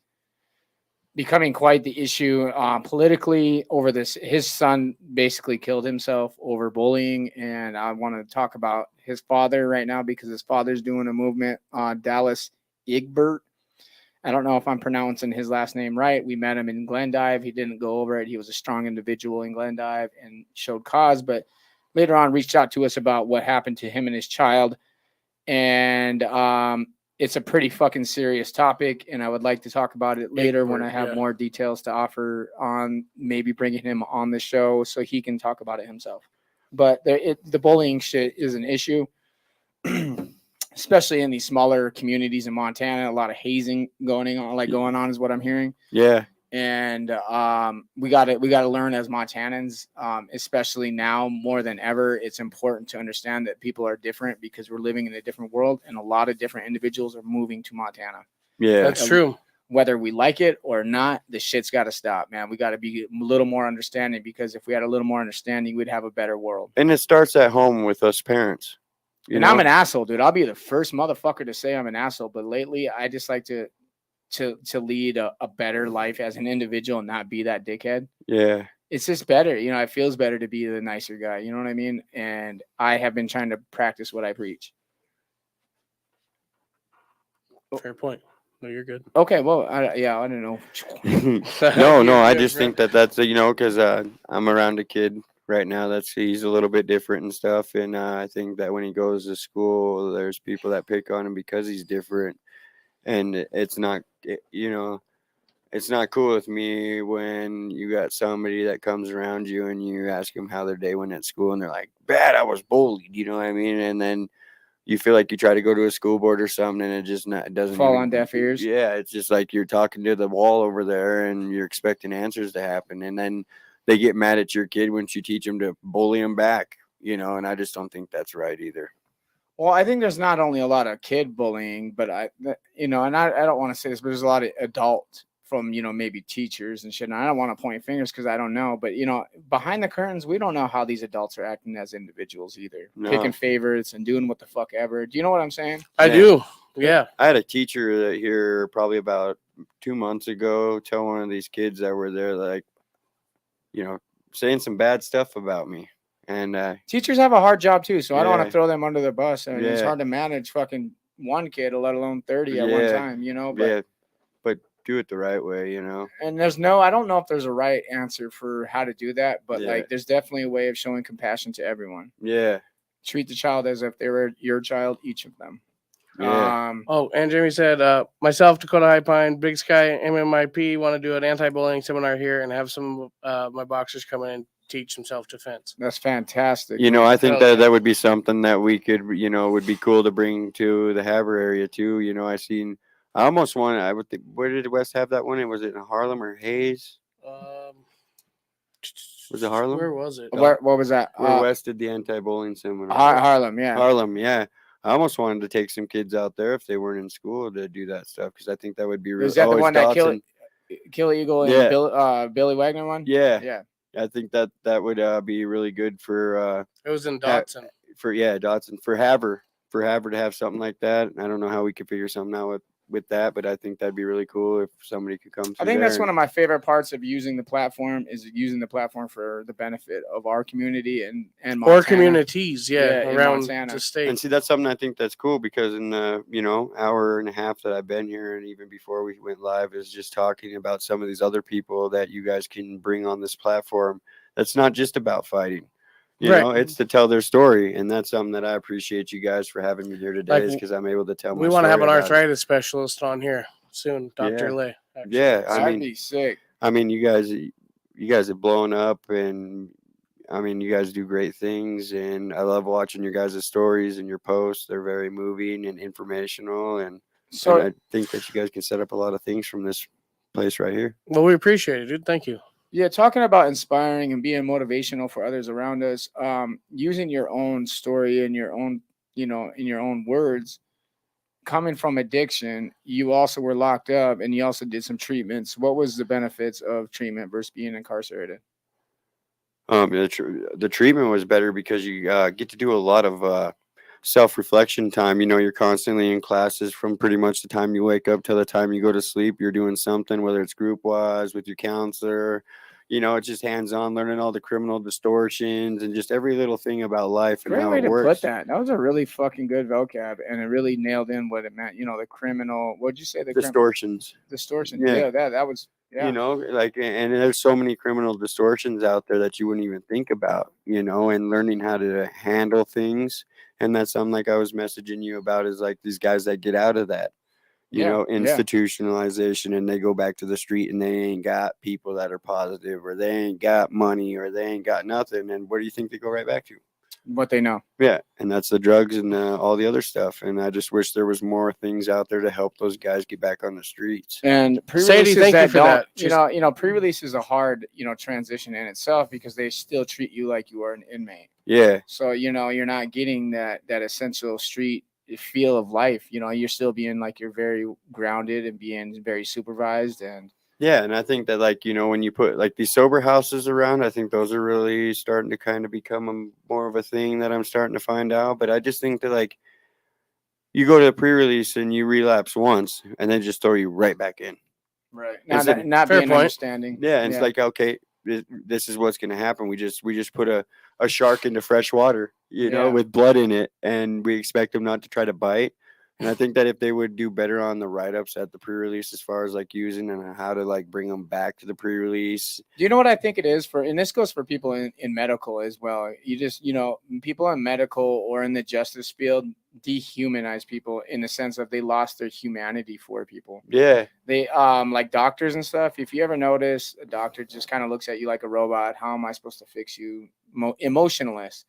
becoming quite the issue politically over this. His son basically killed himself over bullying, and I want to talk about his father right now because his father's doing a movement on Dallas Egbert. I don't know if I'm pronouncing his last name right. We met him in Glendive. He didn't go over it. He was a strong individual in Glendive and showed cause, but later on reached out to us about what happened to him and his child. And it's a pretty fucking serious topic, and I would like to talk about it later when I have more details to offer on maybe bringing him on the show so he can talk about it himself. But the bullying shit is an issue. Especially in these smaller communities in Montana, a lot of hazing going on is what I'm hearing. Yeah. And we got to learn as Montanans, especially now more than ever. It's important to understand that people are different because we're living in a different world, and a lot of different individuals are moving to Montana. Yeah, That's true. Whether we like it or not, the shit's got to stop, man. We got to be a little more understanding because if we had a little more understanding, we'd have a better world. And it starts at home with us parents. I'm an asshole, dude. I'll be the first motherfucker to say I'm an asshole. But lately, I just like to lead a better life as an individual and not be that dickhead. Yeah. It's just better. It feels better to be the nicer guy. You know what I mean? And I have been trying to practice what I preach. Fair point. No, you're good. Okay, well, I don't know. No, I Good, just bro. think that's, because I'm around a kid right now he's a little bit different and stuff, and I think that when he goes to school there's people that pick on him because he's different, and it's not it's not cool with me when you got somebody that comes around you and you ask them how their day went at school and they're like, bad, I was bullied, you know what I mean? And then you feel like you try to go to a school board or something and it doesn't Fall on deaf ears. Yeah, it's just like you're talking to the wall over there and you're expecting answers to happen, and then they get mad at your kid once you teach them to bully them back, and I just don't think that's right either. Well, I think there's not only a lot of kid bullying, but I don't want to say this, but there's a lot of adult from, maybe teachers and shit. And I don't want to point fingers because I don't know, but behind the curtains, we don't know how these adults are acting as individuals either. No. Picking favorites and doing what the fuck ever. Do you know what I'm saying? I do. Yeah. I had a teacher that here probably about 2 months ago tell one of these kids that were there, like, saying some bad stuff about me. And teachers have a hard job too, so I don't want Yeah. to throw them under the bus. And it's Yeah. hard to manage fucking one kid, let alone 30 at one time, But, but do it the right way, And I don't know if there's a right answer for how to do that, but there's definitely a way of showing compassion to everyone. Yeah. Treat the child as if they were your child, each of them. Yeah. And Jamie said, myself, Dakota High Pine, Big Sky, MMIP want to do an anti-bullying seminar here and have some of my boxers come in and teach some self-defense. That's fantastic. I think that would be something that we could, would be cool to bring to the Havre area too. I almost want. I would think. Where did West have that one? Was it in Harlem or Hayes? Was it Harlem? Where was it? What was that? Where West did the anti-bullying seminar? Harlem, yeah. Harlem, yeah. I almost wanted to take some kids out there if they weren't in school to do that stuff because I think that would be really. Is that the one that Kill Eagle and Billy Wagner one? Yeah, yeah. I think that would be really good for. It was in Dotson. Dotson for Havre to have something like that. I don't know how we could figure something out with with that, but I think that'd be really cool if somebody could come. I think that's one of my favorite parts of using the platform is using the platform for the benefit of our community and Montana. Or communities, in around Montana. the state. And see, that's something I think that's cool because in the hour and a half that I've been here, and even before we went live, is just talking about some of these other people that you guys can bring on this platform. That's not just about fighting. It's to tell their story, and that's something that I appreciate you guys for having me here today, is because I'm able to tell. We want to have an arthritis specialist on here soon, Dr. Yeah. Lay. Actually. Yeah, That'd be sick. I mean, you guys have blown up, and I mean, you guys do great things, and I love watching your guys' stories and your posts. They're very moving and informational, and I think that you guys can set up a lot of things from this place right here. Well, we appreciate it, dude. Thank you. Yeah, talking about inspiring and being motivational for others around us, using your own story and your own, in your own words, coming from addiction, you also were locked up and you also did some treatments. What was the benefits of treatment versus being incarcerated? The treatment was better because you get to do a lot of self-reflection time. You're constantly in classes from pretty much the time you wake up till the time you go to sleep. You're doing something, whether it's group-wise with your counselor. It's just hands-on, learning all the criminal distortions and just every little thing about life and Great how way it to works. put that. That was a really fucking good vocab, and it really nailed in what it meant. The criminal. What'd you say? The Distortions. Distortions. Yeah. Yeah, that was. Yeah. And there's so many criminal distortions out there that you wouldn't even think about. And learning how to handle things, and that's something like I was messaging you about is like these guys that get out of that. Institutionalization, and they go back to the street and they ain't got people that are positive, or they ain't got money, or they ain't got nothing. And where do you think they go right back to? What they know. Yeah. And that's the drugs and all the other stuff. And I just wish there was more things out there to help those guys get back on the streets. And Sadie, thank you for that. Pre-release is a hard, transition in itself because they still treat you like you are an inmate. Yeah. So, you're not getting that essential street feel of life. You're still being like you're very grounded and being very supervised. And I think that when you put like these sober houses around, I think those are really starting to kind of become more of a thing that I'm starting to find out. But I just think that you go to a pre-release and you relapse once and then just throw you right back in. Right. Not being understanding. Yeah. And it's like, okay, this is what's going to happen. We just put a shark into fresh water, with blood in it, and we expect them not to try to bite. And I think that if they would do better on the write-ups at the pre-release, as far as using and how to bring them back to the pre-release. Do you know what I think it is and this goes for people in medical as well. You just, people in medical or in the justice field dehumanize people in the sense of they lost their humanity for people. Yeah. They like doctors and stuff. If you ever notice a doctor just kind of looks at you like a robot, how am I supposed to fix you? Emotionless.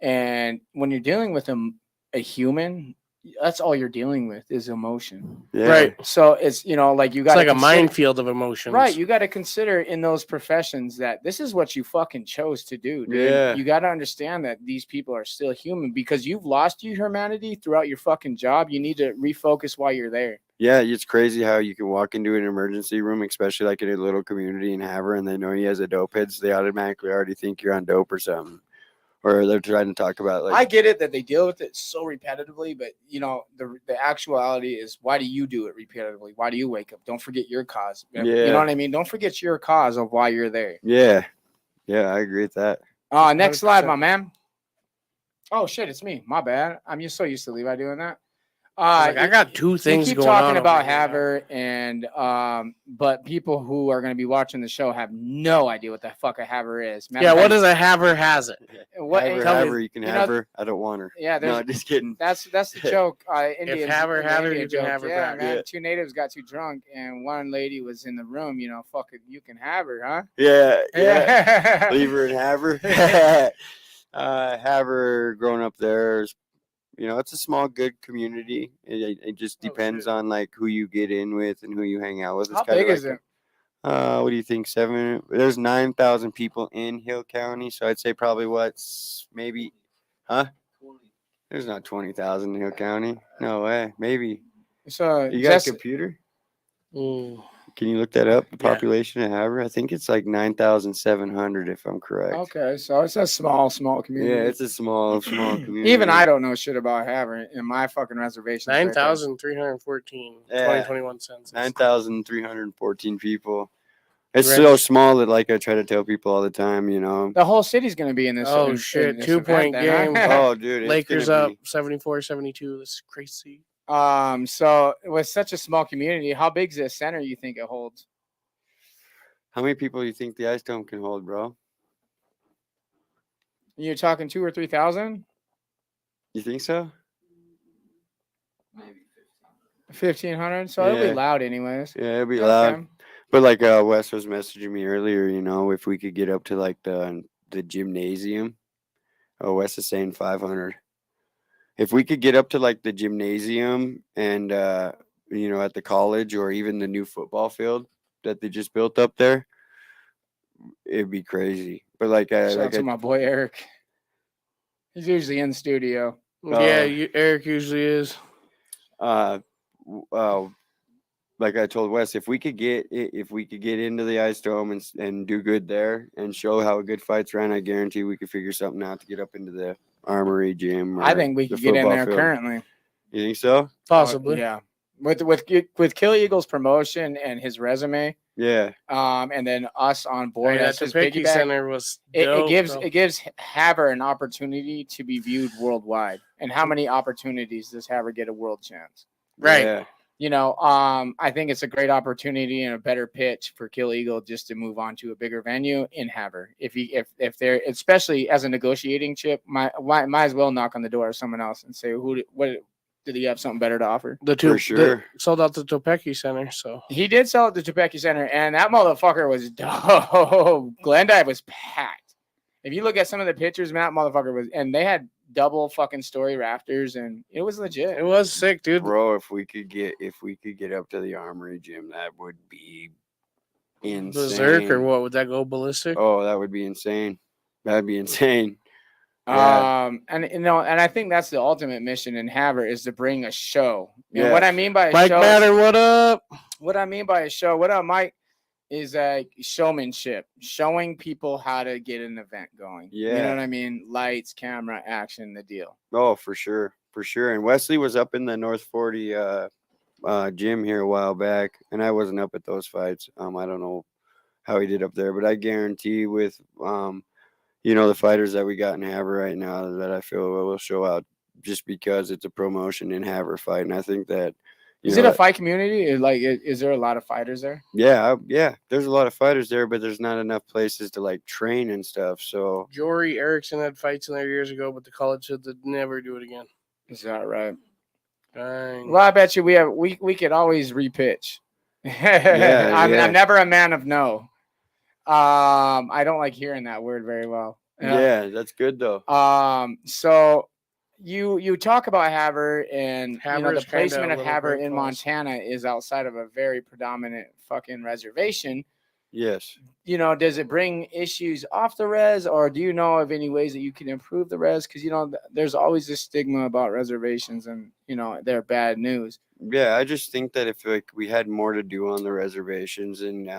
And when you're dealing with a human, that's all you're dealing with is emotion. Yeah. Right. So it's, you got it's like a minefield of emotions. Right. You got to consider in those professions that this is what you fucking chose to do. Dude. Yeah. You got to understand that these people are still human because you've lost your humanity throughout your fucking job. You need to refocus while you're there. Yeah, it's crazy how you can walk into an emergency room, especially in a little community in Havre, and they know you as a dope head, so they automatically already think you're on dope or something. Or they're trying to talk about I get it that they deal with it so repetitively, but the actuality is, why do you do it repetitively? Why do you wake up? Don't forget your cause. Yeah. You know what I mean? Don't forget your cause of why you're there. Yeah, I agree with that. Next slide, my man. Oh shit, it's me. My bad. I'm just so used to Levi doing that. I got two things you keep going talking on about over here. Havre, and but people who are going to be watching the show have no idea what the fuck a Havre is. What does a Havre has it? Havre, you can have her. I don't want her. Yeah, no, just kidding. That's the joke. Indians, if Havre had her, you can joke. have her Yeah, back. man. Yeah. Two natives got too drunk, and one lady was in the room. Fucking, you can have her, huh? Yeah. Leave her and have her. Havre, growing up there is, it's a small, good community. It just depends on who you get in with and who you hang out with. It's How big is it? What do you think? There's 9,000 people in Hill County, so I'd say probably maybe, huh? There's not 20,000 in Hill County. No way. Maybe. So You got a computer? Can you look that up? The Yeah. population of Havre? I think it's like 9,700 if I'm correct. Okay, so it's a small community. Yeah, it's a small community. Even I don't know shit about Havre in my fucking reservation. 9,314. Yeah. 2021 census. 9,314 people. It's Right. so small that like I try to tell people all the time, you know. The whole city's gonna be in this. Oh, in shit, this 2-point event, then, game. huh? Oh, dude, it's Lakers gonna up be 74-72. That's crazy. So with such a small community, how big is this center you think it holds? How many people do you think the Ice Dome can hold, bro? You're talking 2,000 or 3,000? You think so? 1,500. So it'll Yeah. be loud anyways. Yeah, it'd be Okay. loud. But like Wes was messaging me earlier, you know, if we could get up to like the gymnasium. Oh, Wes is saying 500. If we could get up to like the gymnasium and you know, at the college or even the new football field that they just built up there, it'd be crazy. But like Shout out to my boy Eric. He's usually in studio. Yeah, Eric usually is. Like I told Wes, if we could get into the Ice Dome and do good there and show how a good fight's ran, I guarantee we could figure something out to get up into the Armory gym. I think we could get in there currently. You think so? Possibly. Yeah. With Kill Eagle's promotion and his resume, Yeah. and then us on board That as his Topeki piggyback, Center was it dope, gives Havre an opportunity to be viewed worldwide. And how many opportunities does Havre get a world chance? Right. Yeah. You know, I think it's a great opportunity and a better pitch for Kill Eagle just to move on to a bigger venue in Havre. If they're, especially as a negotiating chip, might as well knock on the door of someone else and say, what did he have something better to offer? For sure. Sold out the Topeki Center, so He did sell at the Topeki Center, and that motherfucker was dope. Glendive was packed. If you look at some of the pictures, man, that motherfucker was, and they had double fucking story rafters, and it was legit. it was sick, dude. Bro, if we could get up to the Armory gym, that would be insane. Berserk or what? Would that go ballistic? Oh, that would be insane. That'd be insane. Yeah. And you know, and I think that's the ultimate mission in Havre is to bring a show. And Yeah. what I mean by a Mike show, Matter, what up? what I mean by a show, what up, Mike, is showmanship, showing people how to get an event going. You know Yeah. what I mean? Lights, camera, action, the deal. Oh, for sure. For sure. And Wesley was up in the North 40 gym here a while back, and I wasn't up at those fights. I don't know how he did up there, but I guarantee with you know, the fighters that we got in Havre right now that I feel will show out just because it's a promotion in Havre fight. And I think that Is it a fight community? Is there a lot of fighters there? Yeah, there's a lot of fighters there, but there's not enough places to like train and stuff. So Jory Erickson had fights in there years ago, but the college said they'd never do it again. Is that right? Dang. Well, I bet you we could always repitch. Yeah. I'm never a man of no. I don't like hearing that word very well. Yeah, that's good though. So you talk about Havre and you know, Havre the is kinda placement a of little Havre Great in Falls. Montana is outside of a very predominant fucking reservation. Yes. You know, does it bring issues off the res, or do you know of any ways that you can improve the res? Because you know, there's always this stigma about reservations, and you know, they're bad news. Yeah, I just think that if like we had more to do on the reservations and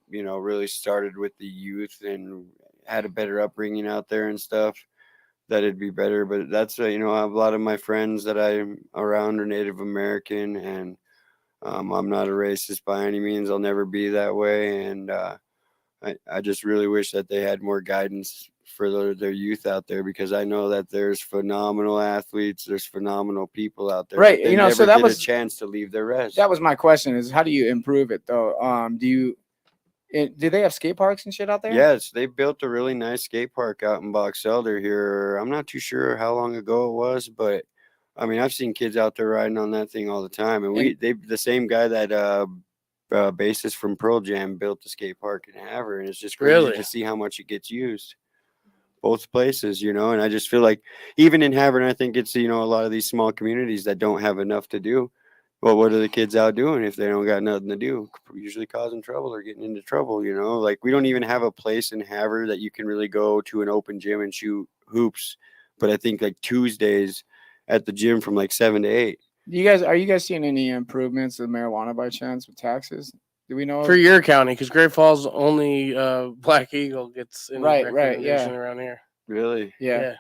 you know, really started with the youth and had a better upbringing out there and stuff, that it'd be better. But that's you know, a lot of my friends that I'm around are Native American, and I'm not a racist by any means. I'll never be that way, and I just really wish that they had more guidance for their youth out there, because I know that there's phenomenal athletes, there's phenomenal people out there. Right, but they you know, never so that get was- a chance to leave their res. That was my question: is how do you improve it though? Do they have skate parks and shit out there? Yes, they built a really nice skate park out in Box Elder here. I'm not too sure how long ago it was, but I mean, I've seen kids out there riding on that thing all the time. And the same guy that bassist from Pearl Jam built the skate park in Havre, and it's just crazy Really? to see how much it gets used. Both places, you know, and I just feel like even in Havre, and I think it's, you know, a lot of these small communities that don't have enough to do. Well, what are the kids out doing if they don't got nothing to do? Usually causing trouble or getting into trouble, you know? Like, we don't even have a place in Havre that you can really go to an open gym and shoot hoops. But I think like Tuesdays at the gym from like 7 to 8. Are you guys seeing any improvements of marijuana by chance with taxes? Do we know? For your county, because Great Falls only Black Eagle gets any Right, recommendation yeah. around here. Really? Yeah.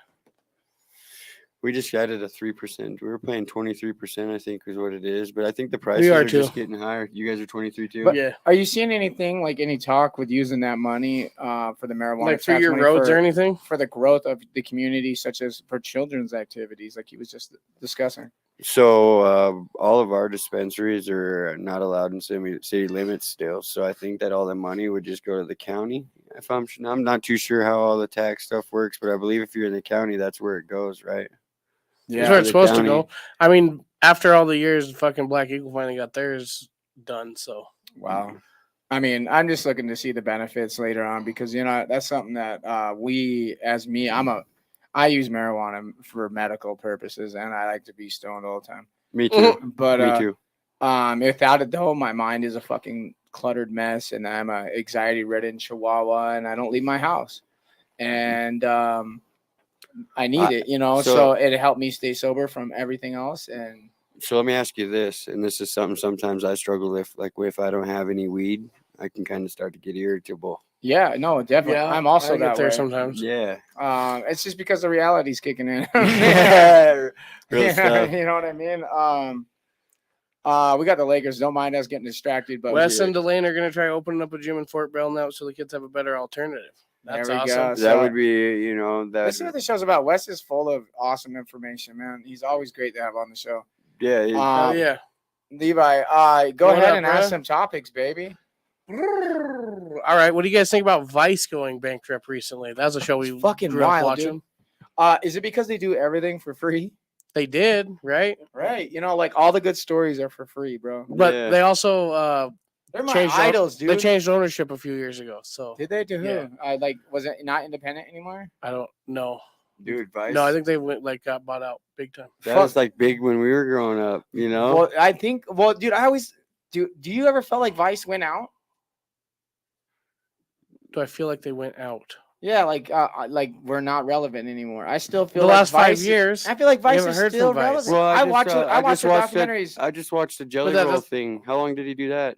We just added a 3%. We were paying 23%, I think, is what it is. But I think the prices We are are just too. getting higher. You guys are 23 too. But- Yeah. Are you seeing anything like any talk with using that money for the marijuana Like for tax your money roads or anything? for the growth of the community, such as for children's activities, like he was just discussing? So all of our dispensaries are not allowed in city limits still. So I think that all the money would just go to the county. If I'm not too sure how all the tax stuff works, but I believe if you're in the county, that's where it goes, right? That's where it's the supposed county. to go. I mean, after all the years, fucking Black Eagle finally got theirs done. So Wow. I mean, I'm just looking to see the benefits later on because that's something that I use marijuana for medical purposes and I like to be stoned all the time. Me too. But Me too. without it though, my mind is a fucking cluttered mess and I'm a anxiety-ridden chihuahua and I don't leave my house. And I need it, so it helped me stay sober from everything else. And so let me ask you this, and this is something sometimes I struggle with. Like, if I don't have any weed, I can kind of start to get irritable. yeah, no, definitely. yeah, I'm also I get that there way. sometimes. Yeah. It's just because the reality's kicking in. Real stuff. You know what I mean? We got the Lakers. Don't mind us getting distracted, but Wes and Delane are gonna try opening up a gym in Fort Bell now, so the kids have a better alternative. That's there we awesome. go. That So, would be, that. this is what the show's about. Wes is full of awesome information, man. He's always great to have on the show. Yeah. Oh yeah. Levi, go What ahead up, and bruh? ask some topics, baby. All right, what do you guys think about Vice going bankrupt recently? That was a show we It's fucking grew up wild, watching. dude. Is it because they do everything for free? They did, right? Right. Like all the good stories are for free, bro. But Yeah. they also They're my changed idols, dude. They changed ownership a few years ago. So Did they? To who? Yeah. Was it not independent anymore? I don't know. Dude, Vice. No, I think they got bought out big time. that was like big when we were growing up, Well, I think. Well, dude, I always do. Do you ever felt like Vice went out? Do I feel like they went out? Yeah, like we're not relevant anymore. I still feel The like last Vice 5 years. I feel like Vice haven't is heard still from Vice. relevant. Well, I watch the documentaries. I just watched the Jelly that- Roll thing. How long did he do that?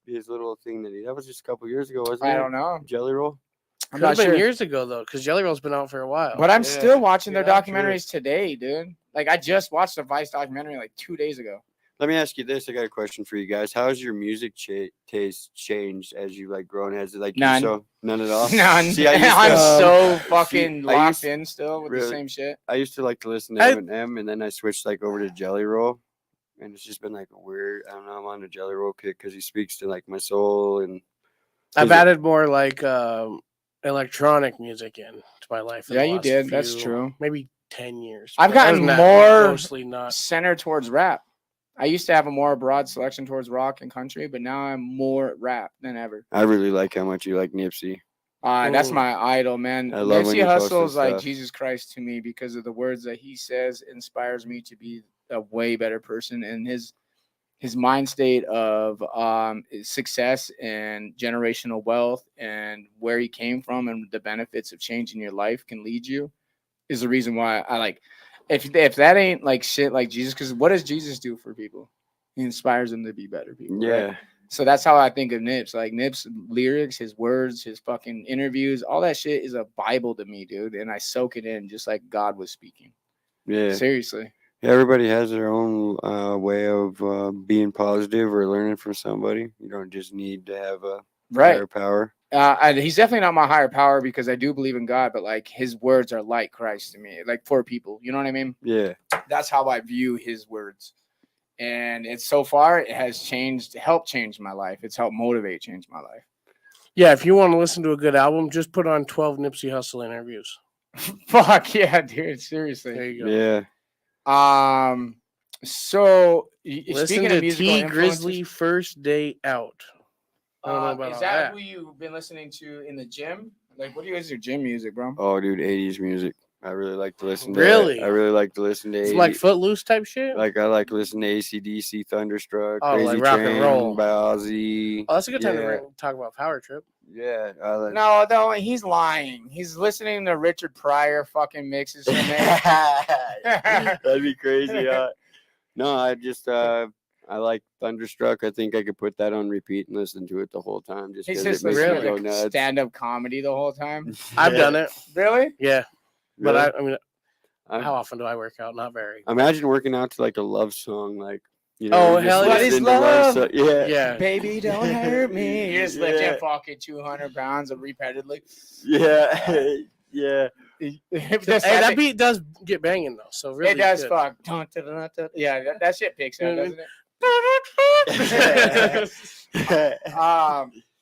His little thing that was just a couple years ago, wasn't it? I don't know. Jelly Roll. I'm Could not have been sure. years ago though, because Jelly Roll's been out for a while. But I'm Yeah. still watching their Yeah, documentaries today, dude. Like I just watched a Vice documentary like 2 days ago. Let me ask you this. I got a question for you guys. How has your music taste changed as you grown? Has it None. None at all? None. See, I used I'm to, so fucking I locked used- in still with the really? same shit. I used to like to listen to Eminem, and then I switched over to Jelly Roll, and it's just been a weird. I don't know. I'm on a Jelly Roll kick because he speaks to my soul, and I've added more electronic music in to my life. in Yeah, the you last did. That's few- true. Maybe 10 years. I've but other gotten than that, more mostly not. centered towards rap. I used to have a more broad selection towards rock and country, but now I'm more rap than ever. I really like how much you like Nipsey. That's Ooh. my idol, man. I love when Nipsey you post Hussle this is like stuff. Jesus Christ to me because of the words that he says inspires me to be a way better person, and his mind state of success and generational wealth and where he came from and the benefits of changing your life can lead you is the reason why I like. If that ain't shit like Jesus, because what does Jesus do for people? He inspires them to be better people. Yeah. Right? So that's how I think of Nips. Like Nips' lyrics, his words, his fucking interviews, all that shit is a Bible to me, dude. And I soak it in just like God was speaking. Yeah. Seriously. Everybody has their own way of being positive or learning from somebody. You don't just need to have a higher power. He's definitely not my higher power because I do believe in God, but his words are like Christ to me, for people. You know what I mean? Yeah. That's how I view his words. And it has helped change my life. It's helped change my life. Yeah, if you want to listen to a good album, just put on 12 Nipsey Hussle interviews. Fuck yeah, dude. Seriously. There you go. Yeah. So Listen speaking to of musical T influences- Grizzly First Day Out. I don't know about is all that that. who you've been listening to in the gym? What do you guys do gym music, bro? Oh, dude, 80s music. I really like to listen to Really? I really like to listen to It's 80s. like Footloose type shit? I like to listen to AC/DC, Thunderstruck, Oh, Crazy like rock and Train roll. by Ozzy. Oh, that's a good time Yeah. to talk about Power Trip. Yeah. No, he's lying. He's listening to Richard Pryor fucking mixes from there. That'd be crazy. No, I just I I like Thunderstruck. I think I could put that on repeat and listen to it the whole time just He's because just it makes me really go like nuts. stand-up comedy the whole time. I've done it. Really? Yeah, but Really? I mean, I'm- how often do I work out? Not very. Imagine working out to like a love song, like Oh, just hell yeah. What is listening to love? Yeah, Yeah. Baby, don't hurt me. You're just lifting Yeah. fucking 200 pounds repeatedly. yeah, yeah. Just, Hey, I that think beat does get banging though. So really, it does good. fuck. Dun, dun, dun, dun. Yeah, that shit picks up, doesn't it?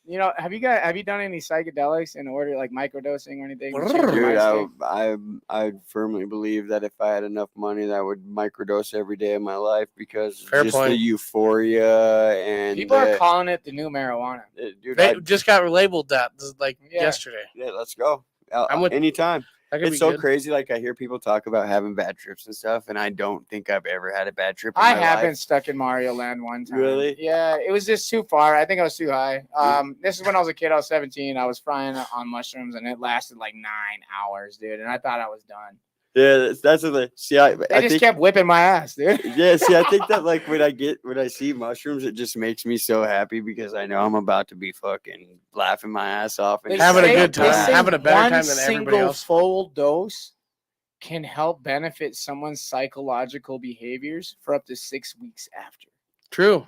Have you done any psychedelics in order like microdosing or anything? to change your Dude, mind state? I firmly believe that if I had enough money, that I would microdose every day of my life because Fair just point. the euphoria and People are calling it the new marijuana. dude. They just got labeled that like Yeah. yesterday. Yeah, let's go. I'm with- Anytime. That could It's be so good. crazy. Like I hear people talk about having bad trips and stuff, and I don't think I've ever had a bad trip. In I my have life. been stuck in Mario Land one time. Really? Yeah, it was just too far. I think I was too high. This is when I was a kid. I was 17. I was frying on mushrooms, and it lasted like 9 hours, dude. And I thought I was done. Yeah, that's what they see. They I just think, kept whipping my ass, dude. yeah, see, I think that like when I see mushrooms, it just makes me so happy because I know I'm about to be fucking laughing my ass off and They Having a say- good they time, say having a better one time than everybody single else. full dose can help benefit someone's psychological behaviors for up to 6 weeks after. True.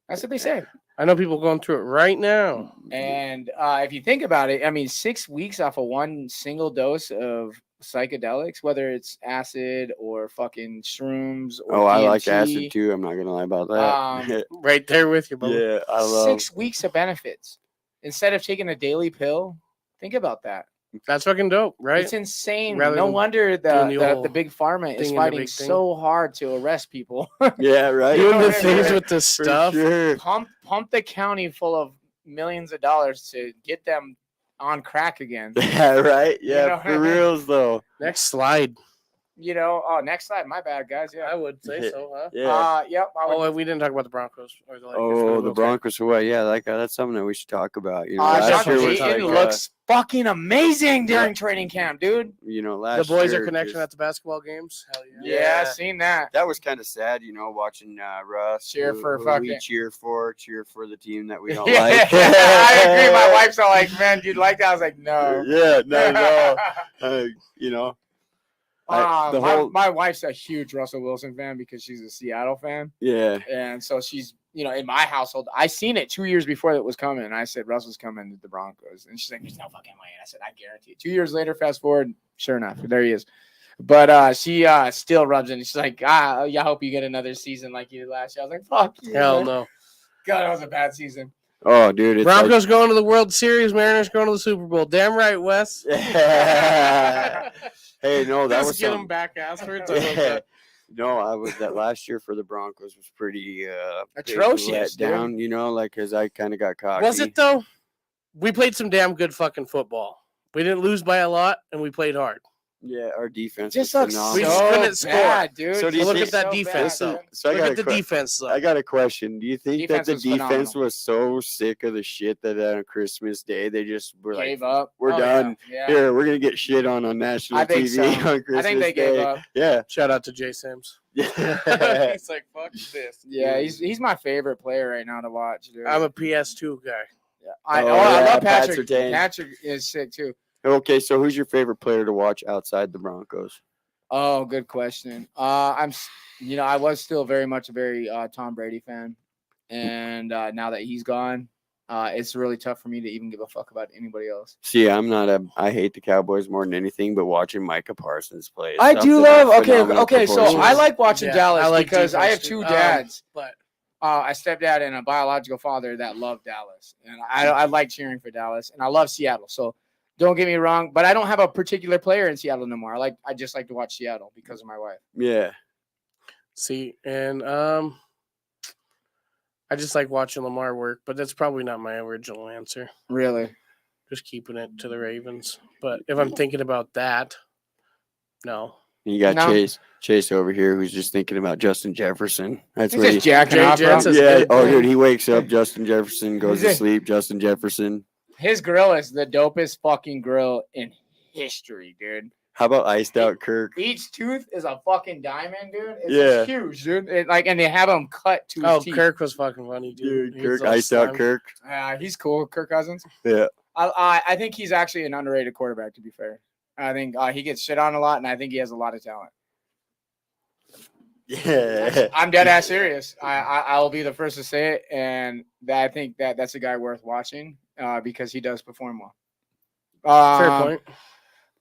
That's what they say. I know people going through it right now. And if you think about it, I mean, 6 weeks off of one single dose of psychedelics, whether it's acid or fucking shrooms or Oh, I like DMT, acid too. I'm not gonna lie about that. Right there with you, bro. yeah, I love. 6 weeks of benefits instead of taking a daily pill. Think about that. That's fucking dope, right? It's insane. Rather No than wonder doing the the whole big pharma is thing in the fighting big thing. so hard to arrest people. Yeah, right. You Doing know the what I things mean? with the For stuff. sure. pump the county full of millions of dollars to get them on crack again. Yeah, right. Yeah, know what I for mean? reals though. Next slide. Next slide. My bad, guys. I Yeah. would say so, huh? Yeah. Yep. I would, Oh, and we didn't talk about the Broncos or the Lakers. Oh, the Okay. Broncos. Well, yeah, like that's something that we should talk about. You know, last Sean year was Payton like, looks fucking amazing during training camp, dude. last The boys year are connection just- at the basketball games. Hell yeah. Yeah, Yeah. seen that. That was kind of sad, watching Russ Cheer for who fucking- we cheer for the team that we don't Yeah, like. I agree. My wife's all like, "Man, do you like that?" I was like, "No." Yeah, not at all. The whole- my wife's a huge Russell Wilson fan because she's a Seattle fan, Yeah, and so she's in my household. I seen it 2 years before it was coming, and I said Russell's coming to the Broncos, and she's like, "There's no fucking way." And I said, "I guarantee it." 2 years later, fast forward, sure enough, there he is. But she still rubs it. She's like, I hope you get another season like you did last year. I was like, "Fuck you." Hell man. no. God, that was a bad season. Oh, dude, it's Broncos going to the World Series. Mariners going to the Super Bowl. Damn right, Wes. Like, hey, no, that Just was get them something. back afterwards. I love Yeah. that. No, I was that last year for the Broncos was pretty big Atrocious, let down. Because I kind of got cocky. Was it though? We played some damn good fucking football. We didn't lose by a lot, and we played hard. Yeah, our defense Just was looks phenomenal. We just so couldn't score. bad, dude. So do you Look think- at that So defense, bad, though. man. So I Look got at the defense, though. I got a question. Do you think Defense that the was defense phenomenal. was so sick of the shit that on Christmas Day they just were like, Gave up. "We're Oh, done. Yeah. Here, we're gonna get shit on national I think TV so. on Christmas I think they Day." gave up. Yeah, Shout out to Jay Sims. yeah. He's like, fuck this. Yeah, he's my favorite player right now to watch, dude. I'm a PS2 guy. I Oh, love yeah, Patrick. Pat Surtain. Patrick is sick too. Okay, so who's your favorite player to watch outside the Broncos? Oh, good question. I was still very much a very Tom Brady fan, and now that he's gone, it's really tough for me to even give a fuck about anybody else. See, I hate the Cowboys more than anything, but watching Micah Parsons play. is I do something love. of Okay, phenomenal okay. So proportions. I like watching Yeah, Dallas I like because I have defense, two too. dads. But A stepdad and a biological father that love Dallas, and I like cheering for Dallas, and I love Seattle. So don't get me wrong, but I don't have a particular player in Seattle no more. I just like to watch Seattle because of my wife. Yeah, see, and I just like watching Lamar work, but that's probably not my original answer. Really, Just keeping it to the Ravens. But if I'm thinking about that, no. you got No. Chase over here who's just thinking about Justin Jefferson. That's he's what just he. jacking Jay off. bro. Jets is Yeah. good. Oh, dude, he wakes up. Justin Jefferson goes He's to a- sleep. Justin Jefferson. His grill is the dopest fucking grill in history, dude. How about iced out Kirk? Each tooth is a fucking diamond, dude. It's Yeah. just huge, dude. And they have him cut to his Oh, teeth. Kirk was fucking funny, dude. Dude, He was Kirk, all iced out slimed. Kirk. He's cool, Kirk Cousins. Yeah. I think he's actually an underrated quarterback, to be fair. I think he gets shit on a lot, and I think he has a lot of talent. Yeah. I'm dead ass serious. I will be the first to say it, and I think that's a guy worth watching because he does perform well. Fair point.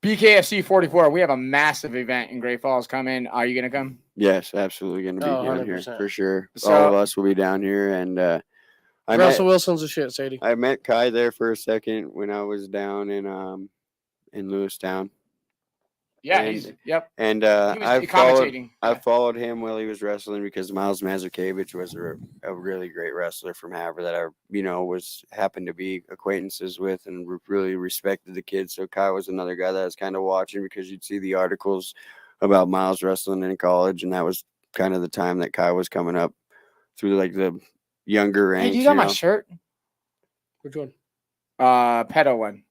BKFC 44. We have a massive event in Great Falls coming. Are you gonna come? Yes, absolutely going to be Oh, down here 100%. for sure. So- All of us will be down here, and Russell Wilson's a shit, Sadie. I met Kai there for a second when I was down in Lewistown, Yeah, And- yep. and He was I commentating. followed him while he was wrestling because Miles Mazurkiewicz was a really great wrestler from Havre that I happened to be acquaintances with and really respected the kid. So Kai was another guy that I was kind of watching because you'd see the articles about Miles wrestling in college, and that was kind of the time that Kai was coming up through like the younger ranks. Hey, do you got my know? shirt? Which one? Pedo one.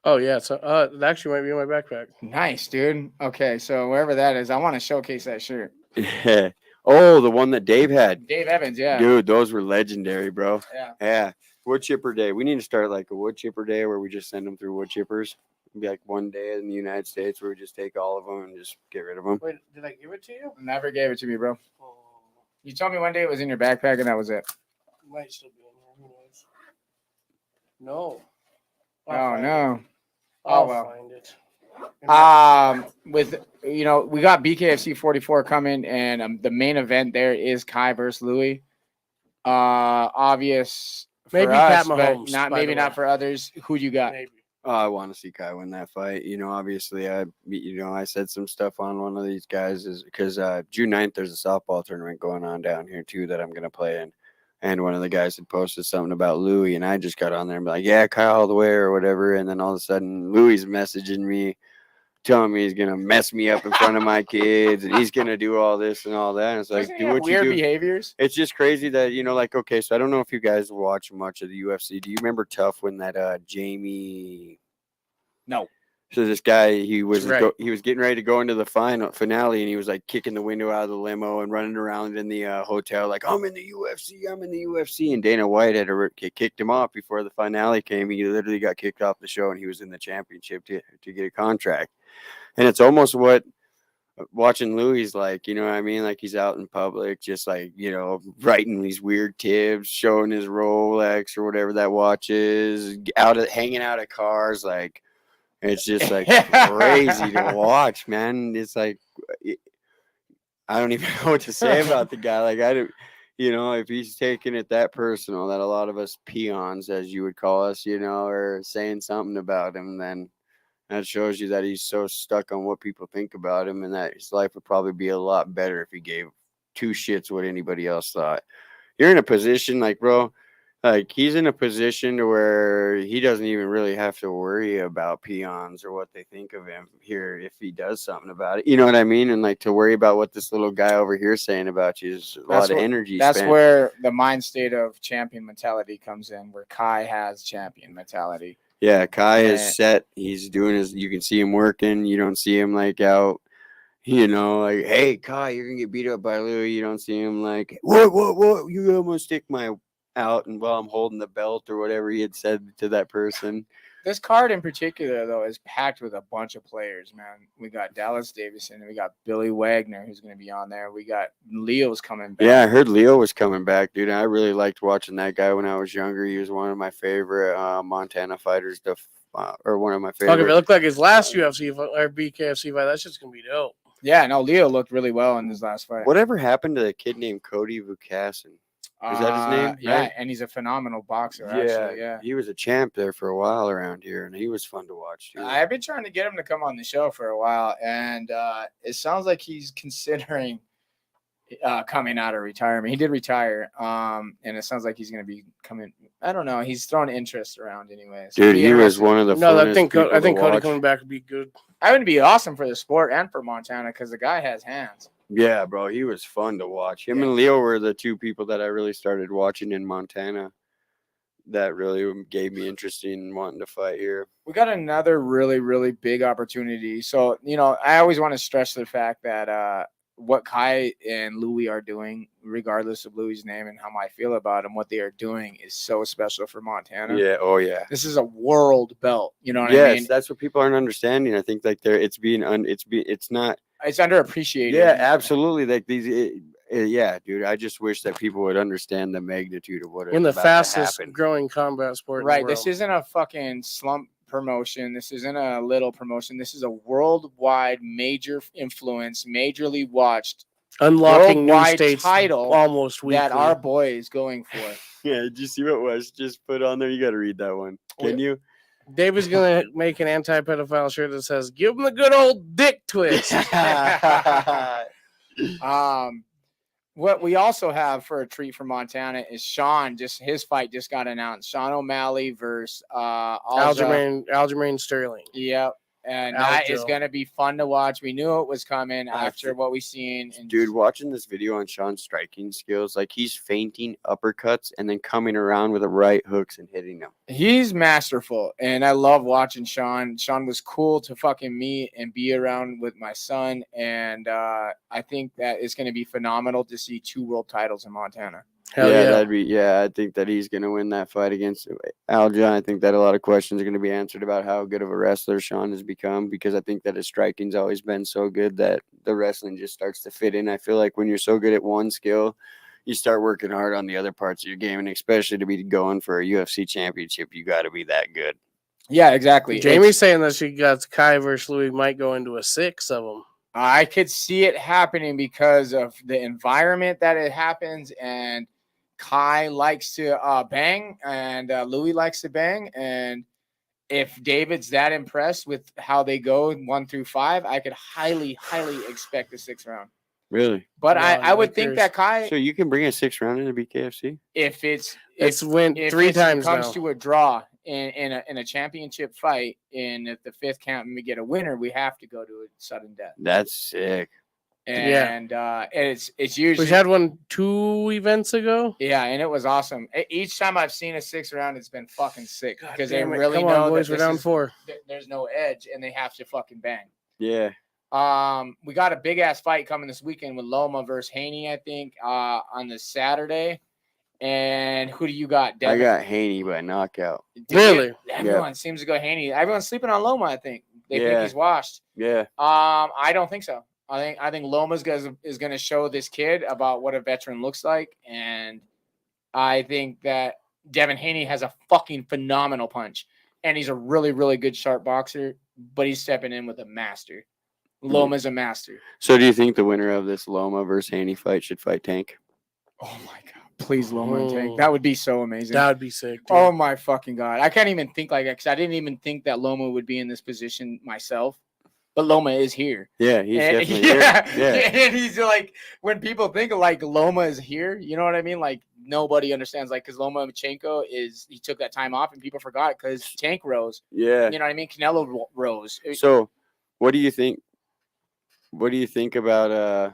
Oh, yeah. So it actually might be in my backpack. Nice, dude. Okay, so wherever that is, I want to showcase that shirt. Yeah. Oh, the one that Dave had. Dave Evans, yeah. Dude, those were legendary, bro. Yeah. Yeah. Wood chipper day. We need to start like a wood chipper day where we just send them through wood chippers. It'd be like one day in the United States where we just take all of them and just get rid of them. Wait, did I give it to you? Never gave it to me, bro. Oh, You told me one day it was in your backpack and that was it. it might still be in here. Who knows? No. Oh no. I'll Oh, well. find it. We got BKFC 44 coming, and the main event there is Kai versus Louis. Obvious for Maybe us, Pat but Mahomes, not by maybe the not way. for others. Who do you got? Maybe. I want to see Kai win that fight. Obviously, I said some stuff on one of these guys is because June 9th, there's a softball tournament going on down here too that I'm going to play in. And one of the guys had posted something about Louis, and I just got on there and be like, yeah, Kai all the way or whatever. And then all of a sudden, Louis is messaging me, telling me he's going to mess me up in front of my kids and he's going to do all this and all that. And it's like, Doesn't he do have what you weird do. behaviors. It's just crazy that, okay, so I don't know if you guys watch much of the UFC. Do you remember Tough when that Jamie? No. So this guy, he was Right. he was getting ready to go into the finale, and he was like kicking the window out of the limo and running around in the hotel like, I'm in the UFC. And Dana White had kicked him off before the finale came. He literally got kicked off the show, and he was in the championship to get a contract. And it's almost what watching Louis like, you know what I mean? Like he's out in public, just like, writing these weird tips, showing his Rolex or whatever that watch is, hanging out at cars, like. It's just like crazy to watch, man. It's like I don't even know what to say about the guy. Like I don't, if he's taking it that personal, that a lot of us peons, as you would call us, are saying something about him, then that shows you that he's so stuck on what people think about him, and that his life would probably be a lot better if he gave two shits what anybody else thought. You're in a position like, bro. Like he's in a position to where he doesn't even really have to worry about peons or what they think of him here if he does something about it. You know what I mean? And like to worry about what this little guy over here is saying about you is a lot of energy. That's spent. where the mind state of champion mentality comes in, where Kai has champion mentality. Yeah, Kai Yeah. is set. He's doing his. You can see him working. You don't see him like out. Like, hey, Kai, you're gonna get beat up by Louis. You don't see him like, what? You almost stick my out, and while I'm holding the belt or whatever he had said to that person. This card in particular, though, is packed with a bunch of players, man. We got Dallas Davison, we got Billy Wagner, who's going to be on there. We got Leo's coming back. Yeah, I heard Leo was coming back, dude. I really liked watching that guy when I was younger. He was one of my favorite Montana fighters, or one of my favorite. Fuck, if it looked like his last UFC or BKFC fight, that's just gonna be dope. Yeah, no, Leo looked really well in his last fight. Whatever happened to the kid named Cody Vukasin? Is that his name? Yeah, Right? and he's a phenomenal boxer, actually. Yeah. He was a champ there for a while around here, and he was fun to watch, too. I've been trying to get him to come on the show for a while, and it sounds like he's considering coming out of retirement. He did retire, and it sounds like he's going to be coming. I don't know. He's throwing interest around anyways. Dude, he was one of the No, I funnest think people I think to Cody watch. coming back would be good. I would be awesome for the sport and for Montana because the guy has hands. Yeah, bro, he was fun to watch. Him Yeah. and Leo were the two people that I really started watching in Montana. that really gave me interest in wanting to fight here. We got another really, really big opportunity. So, I always want to stress the fact that what Kai and Louis are doing, regardless of Louis' name and how I feel about him, what they are doing is so special for Montana. Yeah. Oh yeah. This is a world belt. You know what I Yes, mean? that's what people aren't understanding. I think like it's not. It's underappreciated. Yeah, absolutely. Like yeah, dude. I just wish that people would understand the magnitude of what is In the about to fastest happen. growing combat sport in the Right. world. This isn't a fucking slump promotion. This isn't a little promotion. This is a worldwide major influence, majorly watched unlocking new worldwide states title almost weekly. that our boy is going for. Yeah, did you see what Wes just put on there? You got to read that one. Can you? Dave is going to make an anti-pedophile shirt that says, give him the good old dick twist. What we also have for a treat for Montana is Sean. His fight just got announced. Sean O'Malley versus Aljamain Sterling. Yep. And that is Aljo. going to be fun to watch. We knew it was coming I after think- what we seen. And Dude, watching this video on Sean's striking skills, like he's feinting uppercuts and then coming around with the right hooks and hitting them. he's masterful. And I love watching Sean. Sean was cool to fucking meet and be around with my son. And I think that it's going to be phenomenal to see 2 world titles in Montana. Hell yeah. I think that he's going to win that fight against Aljon. I think that a lot of questions are going to be answered about how good of a wrestler Sean has become, because I think that his striking's always been so good that the wrestling just starts to fit in. I feel like when you're so good at one skill, you start working hard on the other parts of your game, and especially to be going for a UFC championship, you got to be that good. Yeah, exactly. Jamie's saying that she got Kai versus Louis might go into a 6 of them. I could see it happening because of the environment that it happens, and Kai likes to bang, and Louis likes to bang. And if David's that impressed with how they go 1 through 5, I could highly, highly expect a 6th round. Really? But No, I would like think there's- that Kai, So you can bring a 6th round into BKFC? if it's It's went if 3 it times comes now. to a draw in a championship fight, and if the 5th count and we get a winner, we have to go to a sudden death. That's sick. And it's usually We had one 2 events ago. yeah, and it was awesome. Each time I've seen a 6th round, it's been fucking sick God because they damn it. really Come know on, boys. that We're this down is- 4. there's no edge, and they have to fucking bang. Yeah. We got a big ass fight coming this weekend with Loma versus Haney, I think, on the Saturday. And who do you got, I Devin? got Haney by knockout. Really? Everyone seems to go Haney. Everyone's sleeping on Loma, I think. They think Yeah. he's washed. Yeah. I don't think so. I think Loma's is going to show this kid about what a veteran looks like, and I think that Devin Haney has a fucking phenomenal punch, and he's a really, really good sharp boxer. But he's stepping in with a master. Loma's a master. So do you think the winner of this Loma versus Haney fight should fight Tank? Oh my god! Please, Loma and Tank. Oh. That would be so amazing. That would be sick. Dude. Oh my fucking god! I can't even think like that because I didn't even think that Loma would be in this position myself. But Loma is here. Yeah, he's And- definitely yeah, here. Yeah. and he's like, when people think of like Loma is here, you know what I mean? Like nobody understands, like, because Loma Machenko he took that time off and people forgot because Tank rose. Yeah. You know what I mean? Canelo rose. So what do you think? What do you think about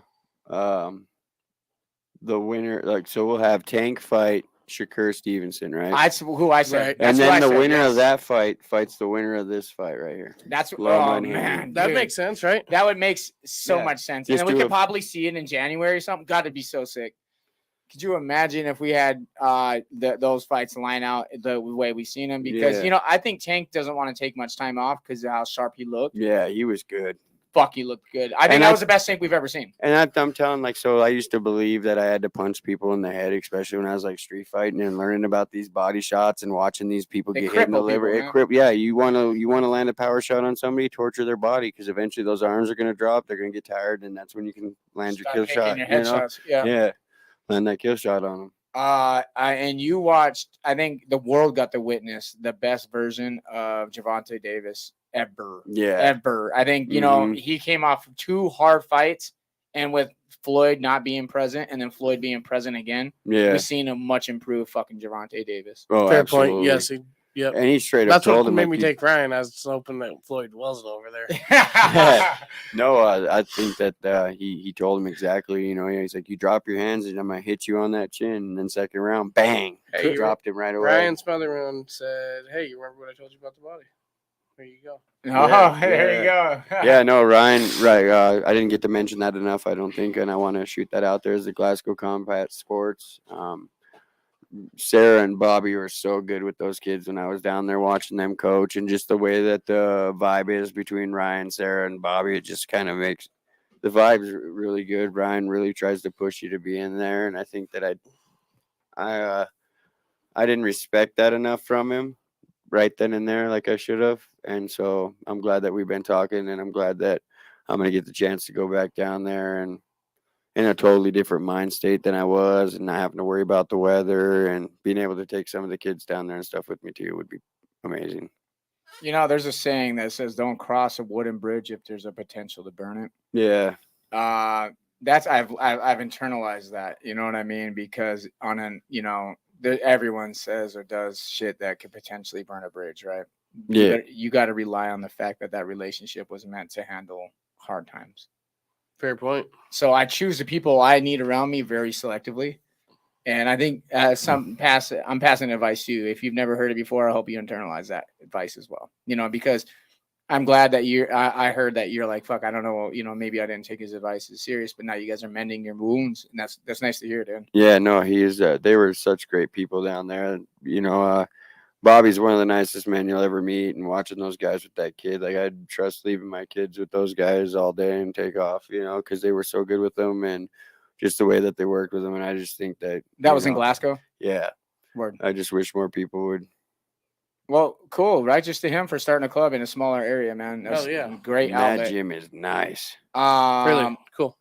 the winner? Like, so we'll have Tank fight Shakur Stevenson, right? That's who I said. Right. That's and who then I the said, winner yes. of that fight fights the winner of this fight right here. That's Loma oh and Haney. man, That dude. makes sense, right? That would make so Yeah. much sense. Just And then we do could a- probably see it in January or something. Got to be so sick. Could you imagine if we had those fights line out the way we've seen them? Because, Yeah. I think Tank doesn't want to take much time off because of how sharp he looked. Yeah, he was good. Fuck, he looked good. I think And that I- was the best Tank we've ever seen. And I'm telling, like, so I used to believe that I had to punch people in the head, especially when I was like street fighting and learning about these body shots and watching these people They get hit in the cripple liver. people, Yeah, you want to land a power shot on somebody, torture their body, because eventually those arms are going to drop. They're going to get tired, and that's when you can land your Start kill taking shot. your you know? headshots. Yeah. Yeah, land that kill shot on them. And you watched, I think the world got to witness the best version of Gervonta Davis ever. Yeah, Ever. I think, Mhm. he came off 2 hard fights, and with Floyd not being present and then Floyd being present again, yeah. we've seen a much improved fucking Gervonta Davis. Oh, Fair absolutely. point. Yes. Yep. And he straight up That's told what him, made like, me you- take Ryan. I was hoping that Floyd wasn't over there. No, I think that he told him exactly. You know, he's like, you drop your hands and I'm gonna hit you on that chin. And then second round, bang, Hey, dropped him right away. Ryan Smotherman said, "Hey, you remember what I told you about the body? There you go." There you go. Yeah, no, Ryan. Right, I didn't get to mention that enough, I don't think, and I want to shoot that out there as the Glasgow Combat Sports. Sarah and Bobby were so good with those kids when I was down there watching them coach, and just the way that the vibe is between Ryan, Sarah, and Bobby, it just kind of makes the vibes really good. Ryan really tries to push you to be in there, and I think that I didn't respect that enough from him right then and there, like I should have, and so I'm glad that we've been talking, and I'm glad that I'm gonna get the chance to go back down there and in a totally different mind state than I was, and not having to worry about the weather, and being able to take some of the kids down there and stuff with me too would be amazing. You know, there's a saying that says, "Don't cross a wooden bridge if there's a potential to burn it." Yeah, That's I've internalized that. You know what I mean? Because everyone says or does shit that could potentially burn a bridge, right? yeah, You got to rely on the fact that relationship was meant to handle hard times. Fair point. So I choose the people I need around me very selectively. And I think I'm passing advice to you. If you've never heard it before, I hope you internalize that advice as well. You know, because I'm glad that I heard that you're like, fuck, I don't know, maybe I didn't take his advice as serious, but now you guys are mending your wounds, and that's nice to hear, dude. yeah. No, he is. They were such great people down there. You know, Bobby's one of the nicest men you'll ever meet, and watching those guys with that kid, like I'd trust leaving my kids with those guys all day and take off, you know, because they were so good with them and just the way that they worked with them. And I just think that was in Glasgow. Yeah, Word. I just wish more people would. Well, cool. Righteous to him for starting a club in a smaller area, man. That's great That outlet. gym is nice. Really cool.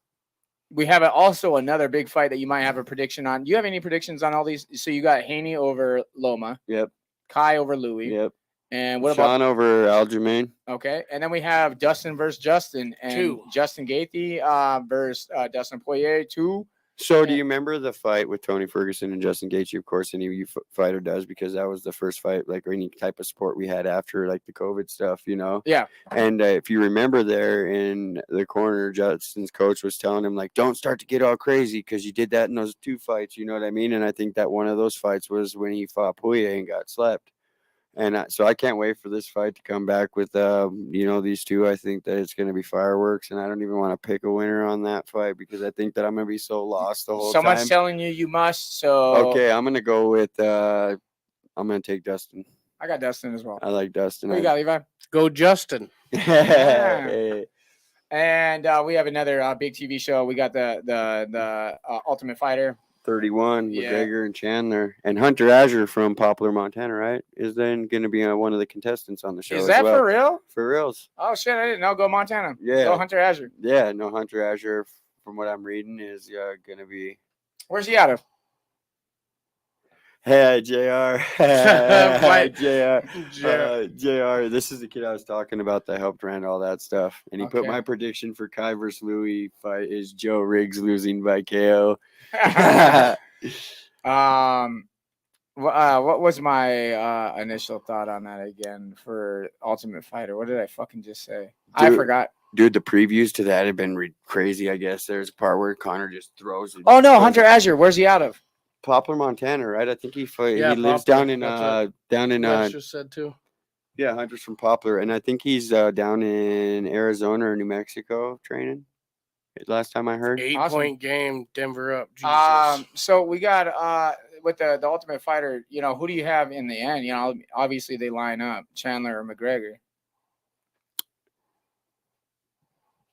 We have also another big fight that you might have a prediction on. Do you have any predictions on all these? So you got Haney over Loma. Yep. Kai over Louis. Yep. And what Sean about over Aljamain? Okay, and then we have Dustin versus Justin, and Two. Justin Gaethje versus Dustin Poirier 2. So do you remember the fight with Tony Ferguson and Justin Gaethje? Of course, any fighter does, because that was the first fight, like, or any type of sport we had after, like, the COVID stuff, you know? Yeah. And if you remember there in the corner, Justin's coach was telling him, like, don't start to get all crazy because you did that in those two fights, you know what I mean? And I think that one of those fights was when he fought Poirier and got slept. And so I can't wait for this fight to come back with, these two. I think that it's going to be fireworks, and I don't even want to pick a winner on that fight because I think that I'm going to be so lost the whole time. Someone's telling you must, so... Okay, I'm going to go with, I'm going to take Dustin. I got Dustin as well. I like Dustin. What you got, Levi? Go Justin. Hey. And we have another big TV show. We got the Ultimate Fighter. 31, Yeah. McGregor and Chandler. And Hunter Azure from Poplar, Montana, right? Is then going to be one of the contestants on the show. Is as that well. for real? For reals. Oh, shit, I didn't know. Go Montana. Yeah. Go Hunter Azure. Yeah, no, Hunter Azure, from what I'm reading, is going to be. Where's he out of? Hey, JR. Right. JR. JR. This is the kid I was talking about that helped run all that stuff. And he put Okay. my prediction for Kai versus Louis fight is Joe Riggs losing by KO. What was my initial thought on that again for Ultimate Fighter? What did I fucking just say? I forgot. Dude, the previews to that have been crazy, I guess. There's a part where Connor just throws it. Oh, no, Hunter Azure. Where's he out of? Poplar, Montana, right? I think he Yeah, lives Poplar. down in That's Lex just said too. yeah, Hunter's from Poplar, and I think he's down in Arizona or New Mexico training. Last time I heard. 8-point game, Denver up. Jesus. So we got with the Ultimate Fighter, who do you have in the end? Obviously they line up Chandler or McGregor.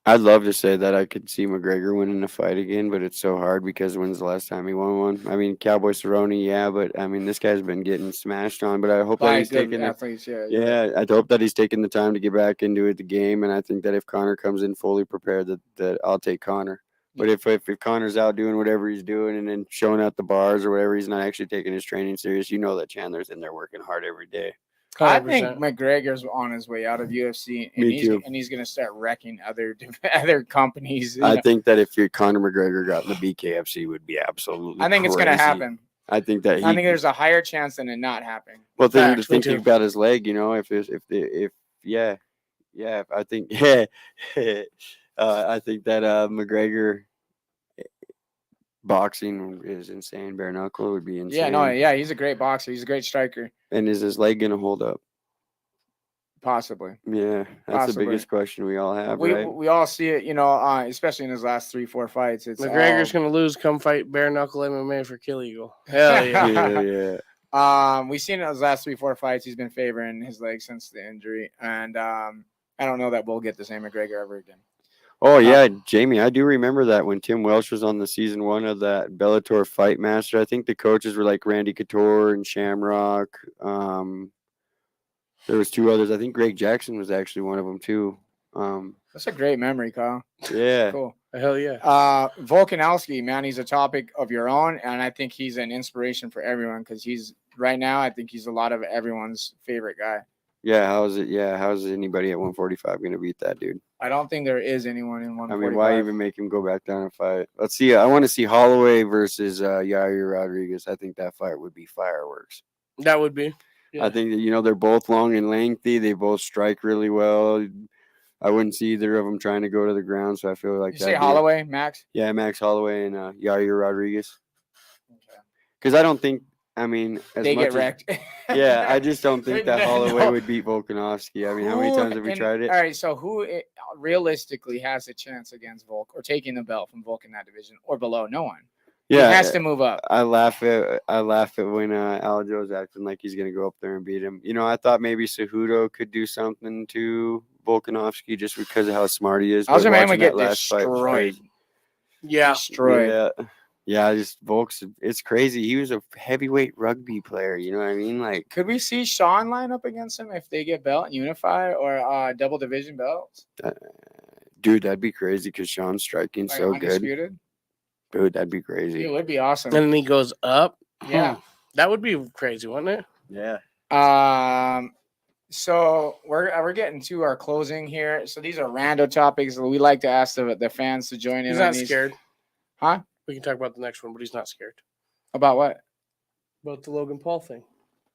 I'd love to say that I could see McGregor winning a fight again, but it's so hard because when's the last time he won one? I mean, Cowboy Cerrone, yeah, but I mean, this guy's been getting smashed on. But I hope that he's taking athletes, I hope that he's taking the time to get back into the game. And I think that if Connor comes in fully prepared, that I'll take Connor. But if Connor's out doing whatever he's doing and then showing out the bars or whatever, he's not actually taking his training serious. You know that Chandler's in there working hard every day. 100%. I think McGregor's on his way out of UFC, and Me too. He's going to start wrecking other companies. I think that if Conor McGregor got in the BKFC, would be absolutely. I think it's going to crazy. happen. I think that I think there's a higher chance than it not happening. well, then Facts, me thinking too. about his leg, if I think I think that McGregor boxing is insane. Bare knuckle would be insane. Yeah, no, yeah, he's a great boxer. He's a great striker. And is his leg gonna hold up? Possibly. Yeah, that's Possibly. the biggest question we all have, We right? we all see it, especially in his last 3-4 fights. It's McGregor's all- gonna lose. Come fight bare knuckle MMA for Kill Eagle. Hell yeah. yeah. We've seen in his last 3-4 fights, he's been favoring his leg since the injury, and I don't know that we'll get the same McGregor ever again. Oh yeah, Jamie, I do remember that when Tim Welsh was on the season 1 of that Bellator Fight Master. I think the coaches were like Randy Couture and Shamrock. There was 2 others. I think Greg Jackson was actually one of them too. That's a great memory, Kyle. Yeah. Cool. Hell yeah. Volkanovski, man, he's a topic of your own, and I think he's an inspiration for everyone because he's right now. I think he's a lot of everyone's favorite guy. Yeah, how is it? Yeah, how is anybody at 145 going to beat that dude? I don't think there is anyone in I 145. mean, why even make him go back down and fight? Let's see. I want to see Holloway versus Yair Rodriguez. I think that fight would be fireworks. That would be. Yeah. I think that, they're both long and lengthy. They both strike really well. I wouldn't see either of them trying to go to the ground, so I feel like You say Holloway, Max? Yeah, Max Holloway and Yair Rodriguez. Okay. Because I don't think, as They much get wrecked. Yeah, I just don't think that No. Holloway would beat Volkanovski. I mean, how many times have we tried it? All right, so who realistically has a chance against Volk or taking the belt from Volk in that division or below? No one. Yeah, He has to move up. I laugh at when Aljo's acting like he's gonna go up there and beat him. I thought maybe Cejudo could do something to Volkanovski just because of how smart he is. I was but man would watching get that last fight was destroyed. crazy. Yeah. Destroyed. Yeah, just Volk's. It's crazy. He was a heavyweight rugby player. You know what I mean? Like, Could we see Sean line up against him if they get belt and unify or double division belts? dude, that'd be crazy because Sean's striking Like so good. undisputed? Dude, that'd be It crazy. would be awesome. And then he goes up. Yeah. That would be crazy, wouldn't it? Yeah. So we're getting to our closing here. So these are rando topics that we like to ask the fans to join in. He's on not these. scared. Huh? We can talk about the next one, but he's not scared. About what? About the Logan Paul thing.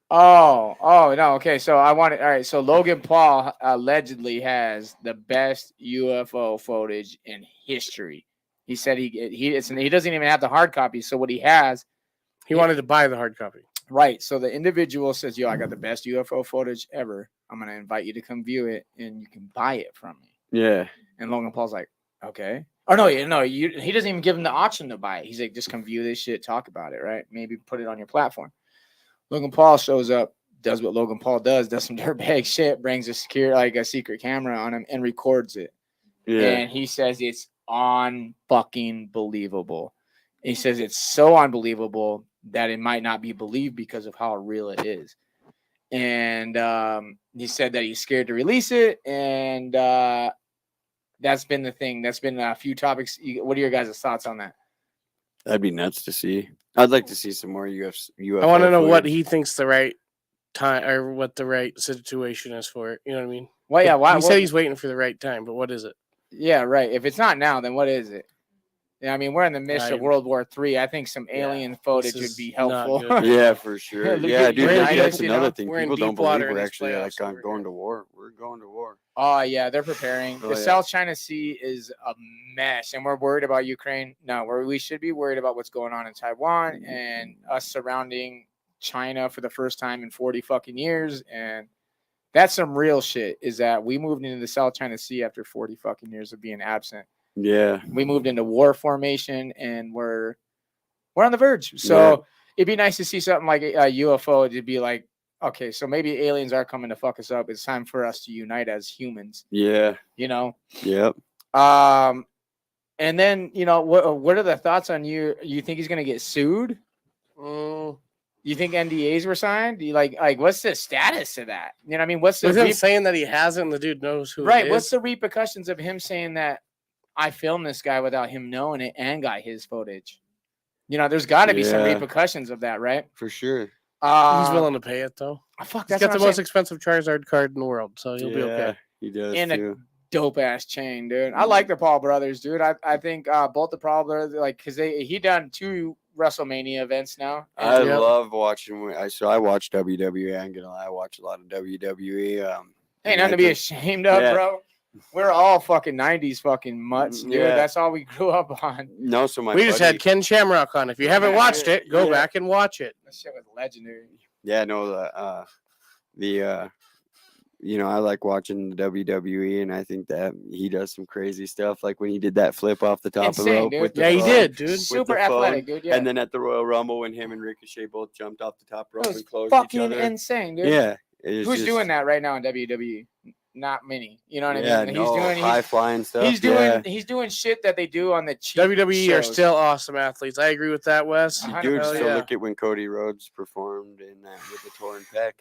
Oh no. Okay, so all right. So Logan Paul allegedly has the best UFO footage in history. He said he doesn't even have the hard copy. So what he has, He wanted to buy the hard copy. right? So the individual says, "Yo, I got the best UFO footage ever. I'm gonna invite you to come view it, and you can buy it from me." Yeah. And Logan Paul's like, "Okay." Oh no, he doesn't even give him the option to buy it. He's like, "Just come view this shit, talk about it, right? Maybe put it on your platform." Logan Paul shows up, does what Logan Paul does some dirtbag shit, brings a secret camera on him and records it. Yeah. And he says it's fucking believable. He says it's so unbelievable that it might not be believed because of how real it is. And he said that he's scared to release it. And that's been the thing. That's been a few topics. What are your guys' thoughts on that? That'd be nuts to see. I'd like to see some more UFO. I want to know what footage. he thinks the right time or what the right situation is for it. You know what I mean? Well, yeah. Why? He said he's waiting for the right time, but what is it? Yeah, right. If it's not now, then what is it? Yeah, I mean, we're in the midst of World War III. I think some alien footage would be helpful. Yeah, for sure. Look Yeah, at dude, United, that's you another know? thing. We're in People don't deep water believe in we're these actually playoffs over going here. to war. We're going to war. Oh, yeah, they're preparing. Oh, The yeah. South China Sea is a mess, and we're worried about Ukraine. No, we should be worried about what's going on in Taiwan and us surrounding China for the first time in 40 fucking years. And that's some real shit, is that we moved into the South China Sea after 40 fucking years of being absent. Yeah. We moved into war formation, and we're on the verge. So Yeah. it'd be nice to see something like a UFO to be like, okay, so maybe aliens are coming to fuck us up. It's time for us to unite as humans, Yeah. you know? Yep. And then, what are the thoughts on you? You think he's going to get sued? You think NDAs were signed? Do you like what's the status of that? You know what I mean? What's the With him saying that he hasn't, and the dude knows who it is? What's the repercussions of him saying that I filmed this guy without him knowing it and got his footage? There's got to be some Yeah. repercussions of that, right? For sure. He's willing to pay it though. Fuck, He's that's got what the I'm most saying. expensive Charizard card in the world, so he'll be okay. He does In a too. dope ass chain, dude. I like the Paul brothers, dude. I think both the Paul brothers, like, because he done 2 WrestleMania events now. I Yep. love watching. I watch WWE. I ain't gonna lie, I watch a lot of WWE. Ain't and nothing I to be think- ashamed of, yeah. bro. We're all fucking 90s fucking mutts, dude. Yeah. That's all we grew up on. No, so my We just buddy- had Ken Shamrock on. If you haven't watched it, go Yeah. back and watch it. That shit was legendary. Yeah, no, I like watching the WWE, and I think that he does some crazy stuff, like when he did that flip off the top of the Insane, rope dude. with the Yeah, he phone. did, dude. With Super the athletic, phone. dude. Yeah. And then at the Royal Rumble, when him and Ricochet both jumped off the top rope It was and closed each fucking other. insane, dude. Yeah, it's Who's just- doing that right now in WWE? Not many. You know what I Yeah, mean? no, high flying stuff. He's doing shit that they do on the cheap WWE are shows. still awesome athletes. I agree with that, Wes. Uh-huh. Dude, Hell so yeah. look at when Cody Rhodes performed in that with the torn pec.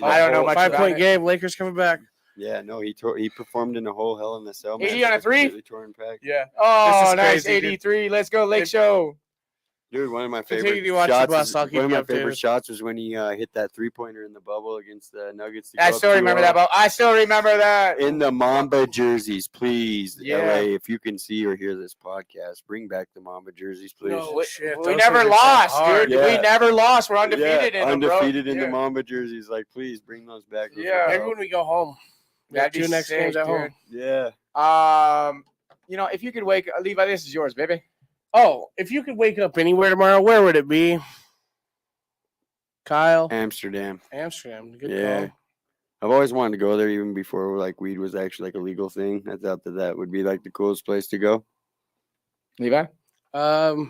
I don't know much about 5-point it. game. Lakers coming back. Yeah, no, he performed in a whole Hell in the Cell 80 match on a with three? completely torn pec. Yeah. Oh, This is nice. crazy, dude. 83. Let's go, Lake Show. Dude, one of my Continue favorite to watch the shots. bus, I'll keep One of you my favorite updated. shots was when he hit that 3-pointer in the bubble against the Nuggets. to I go up still remember 2-0. that, but I still remember that. In the Mamba jerseys, please. Yeah. LA, if you can see or hear this podcast, bring back the Mamba jerseys, please. No. shit, We those never things are so lost, hard. dude. Yeah. We never lost. We're undefeated in them, bro. undefeated in Yeah. the Mamba jerseys. Like, please bring those back. Those Yeah. are Maybe dope. when we go home. We have That'd be 2 next sick, games at dude. home. Yeah. If you could wake Levi, this is yours, baby. Oh, if you could wake up anywhere tomorrow, where would it be? Kyle, Amsterdam. Amsterdam. Good Yeah. I've always wanted to go there even before like weed was actually like a legal thing. I thought that would be like the coolest place to go. Levi? call.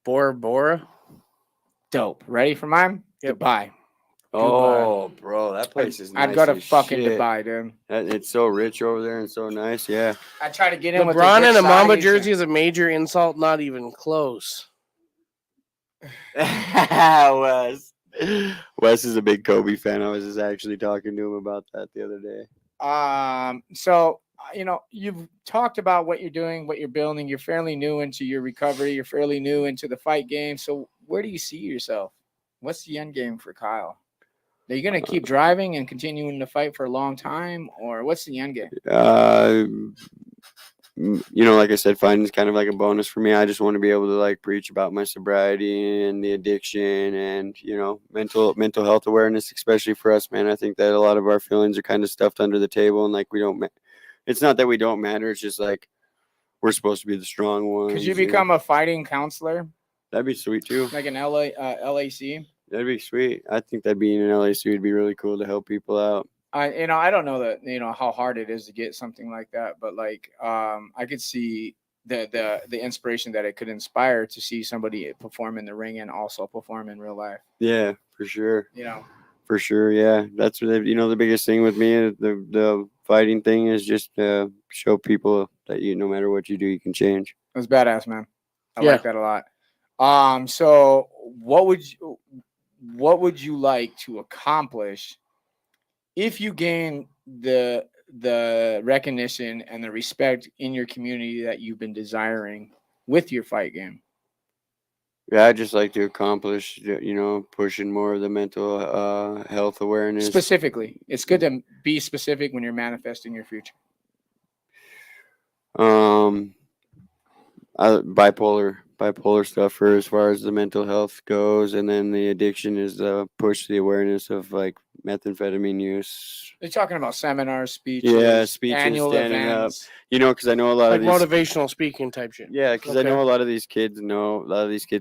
Bora Bora. Dope. Ready for mine? Yep. Dubai. Oh, bro, that place is nice. I'd go to as fucking shit. Dubai, dude. It's so rich over there and so nice. Yeah. I try to get in with the LeBron rich in a Mamba Saudis jersey is a major insult. Not even close. Wes. Wes is a big Kobe fan. I was just actually talking to him about that the other day. So you've talked about what you're doing, what you're building. You're fairly new into your recovery. You're fairly new into the fight game. So where do you see yourself? What's the end game for Kyle? Are you going to keep driving and continuing to fight for a long time, or what's the end game? Like I said, fighting is kind of like a bonus for me. I just want to be able to like preach about my sobriety and the addiction and, mental health awareness, especially for us, man. I think that a lot of our feelings are kind of stuffed under the table and like it's not that we don't matter. It's just like we're supposed to be the strong ones. Could you become a fighting counselor, That'd be sweet too. like an LAC? That'd be sweet. I think that being an LAC would be really cool to help people out. I don't know that how hard it is to get something like that, but like I could see the inspiration that it could inspire to see somebody perform in the ring and also perform in real life. Yeah, for sure. You know, For sure, yeah. That's what the biggest thing with me, the fighting thing is just show people that no matter what you do, you can change. it was badass, man. I Yeah. like that a lot. So what would you like to accomplish if you gain the recognition and the respect in your community that you've been desiring with your fight game? Yeah, I just like to accomplish, pushing more of the mental health awareness. Specifically, it's good to be specific when you're manifesting your future. Bipolar stuff for as far as the mental health goes, and then the addiction is push the awareness of like methamphetamine use. They're talking about seminars, speeches, Yeah, speeches, annual standing up. events. Because I know a lot Like of these. motivational speaking type shit. Yeah, because I Okay. know a lot of these kids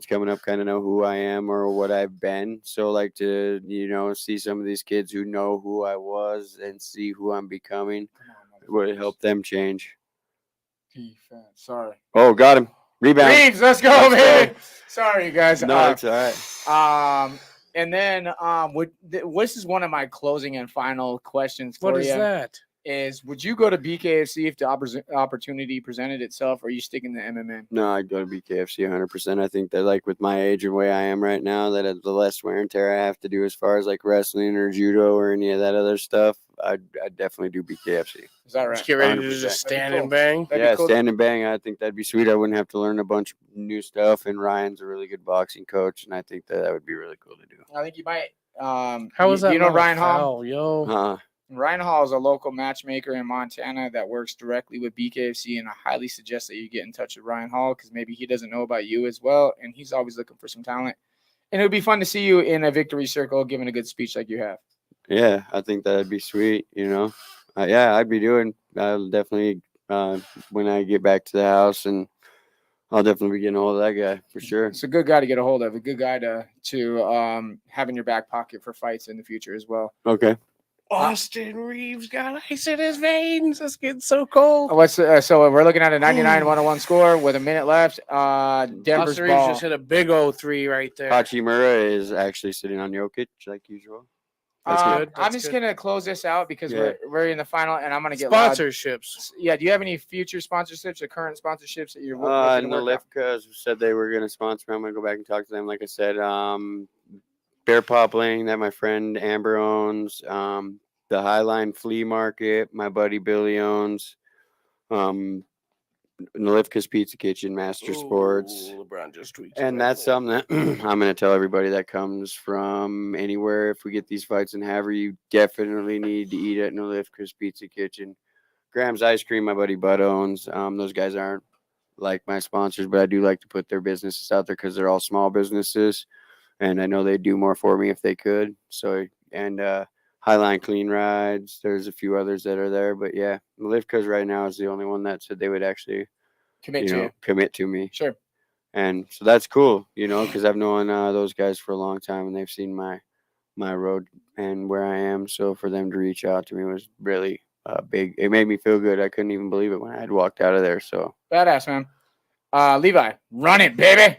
coming up kind of know who I am or what I've been. So like to see some of these kids who know who I was and see who I'm becoming would help them change. Defense. Sorry. Oh, got him. Rebound. Reeves, let's go, Let's baby. go. Sorry, guys. No, it's all right. And then this is one of my closing and final questions for What is you. that? Is would you go to BKFC if the opportunity presented itself, or are you sticking to MMA? No, I'd go to BKFC 100%. I think that like with my age and way I am right now, that the less wear and tear I have to do as far as like wrestling or judo or any of that other stuff, I'd definitely do BKFC. Is that right? Just get ready to 100%. just stand That'd be and bang. That'd be Yeah, cool. stand and bang. I think that'd be sweet. I wouldn't have to learn a bunch of new stuff. And Ryan's a really good boxing coach, and I think that would be really cool to do. I think you might. How is that? You know not Ryan Hall? foul, yo. Ryan Hall is a local matchmaker in Montana that works directly with BKFC, and I highly suggest that you get in touch with Ryan Hall because maybe he doesn't know about you as well, and he's always looking for some talent. And it would be fun to see you in a victory circle giving a good speech like you have. Yeah, I think that'd be sweet. Yeah, I'd be doing. I'll definitely when I get back to the house, and I'll definitely be getting a hold of that guy for sure. It's a good guy to get a hold of, a good guy to have in your back pocket for fights in the future as well. Okay. Austin Reeves got ice in his veins. It's getting so cold. So we're looking at a 99-101 score with a minute left. Denver's Austin Reeves ball. just hit a big 0-3 right there. Hachimura is actually sitting on Jokic like usual. That's good. I'm just gonna close this out because Yeah. we're in the final, and I'm gonna get loud. Sponsorships. Yeah. Do you have any future sponsorships or current sponsorships that you're looking to work on? Nalifka said they were going to sponsor me. I'm going to go back and talk to them. Like I said, Bear Paw Playing that my friend Amber owns. The Highline Flea Market my buddy Billy owns. Nalifka's Pizza Kitchen, Master Sports. LeBron just tweets. And that's something that I'm going to tell everybody that comes from anywhere. If we get these fights in Havre, you definitely need to eat at Nalifka's Pizza Kitchen. Graham's Ice Cream, my buddy Bud owns. Those guys aren't like my sponsors, but I do like to put their businesses out there because they're all small businesses. And I know they'd do more for me if they could. So, and Highline Clean Rides. There's a few others that are there. But yeah, Nalifka's right now is the only one that said they would actually commit to me. Sure. And so that's cool, because I've known those guys for a long time and they've seen my road and where I am. So for them to reach out to me was really big. It made me feel good. I couldn't even believe it when I had walked out of there. So badass, man. Levi, run it, baby.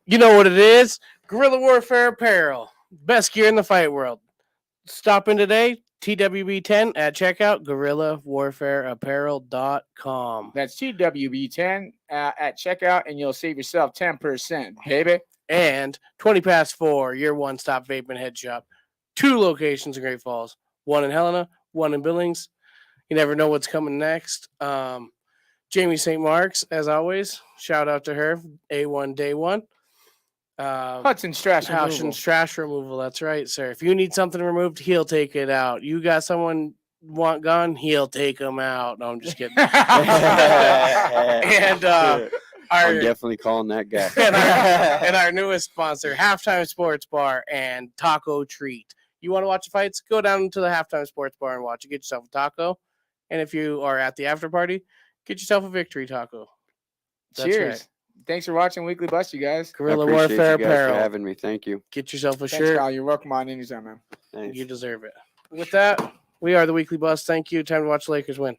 You know what it is? Guerrilla Warfare Apparel. Best gear in the fight world. Stop in today. TWB 10 at checkout. GuerrillaWarfareApparel.com. That's TWB10 at checkout, and you'll save yourself 10%, baby. And 20 past 4, your one-stop vape and head shop. 2 locations in Great Falls. 1 in Helena, 1 in Billings. You never know what's coming next. Jamie St. Mark's, as always. Shout out to her. A1 Day 1. Hudson's trash removal. That's right, sir. If you need something removed, he'll take it out. You got someone want gone, he'll take them out. No, I'm just kidding. And I'm definitely calling that guy. and our newest sponsor, Halftime Sports Bar and Taco Treat. You want to watch the fights? Go down to the Halftime Sports Bar and watch it. Get yourself a taco. And if you are at the after party, get yourself a victory taco. That's Cheers. Right. Thanks for watching Weekly Bust, you guys. Guerrilla Warfare Apparel. For having me. Thank you. Get yourself a Thanks, shirt. Kyle. You're welcome on anytime, man. Thanks. You deserve it. With that, we are the Weekly Bust. Thank you. Time to watch the Lakers win.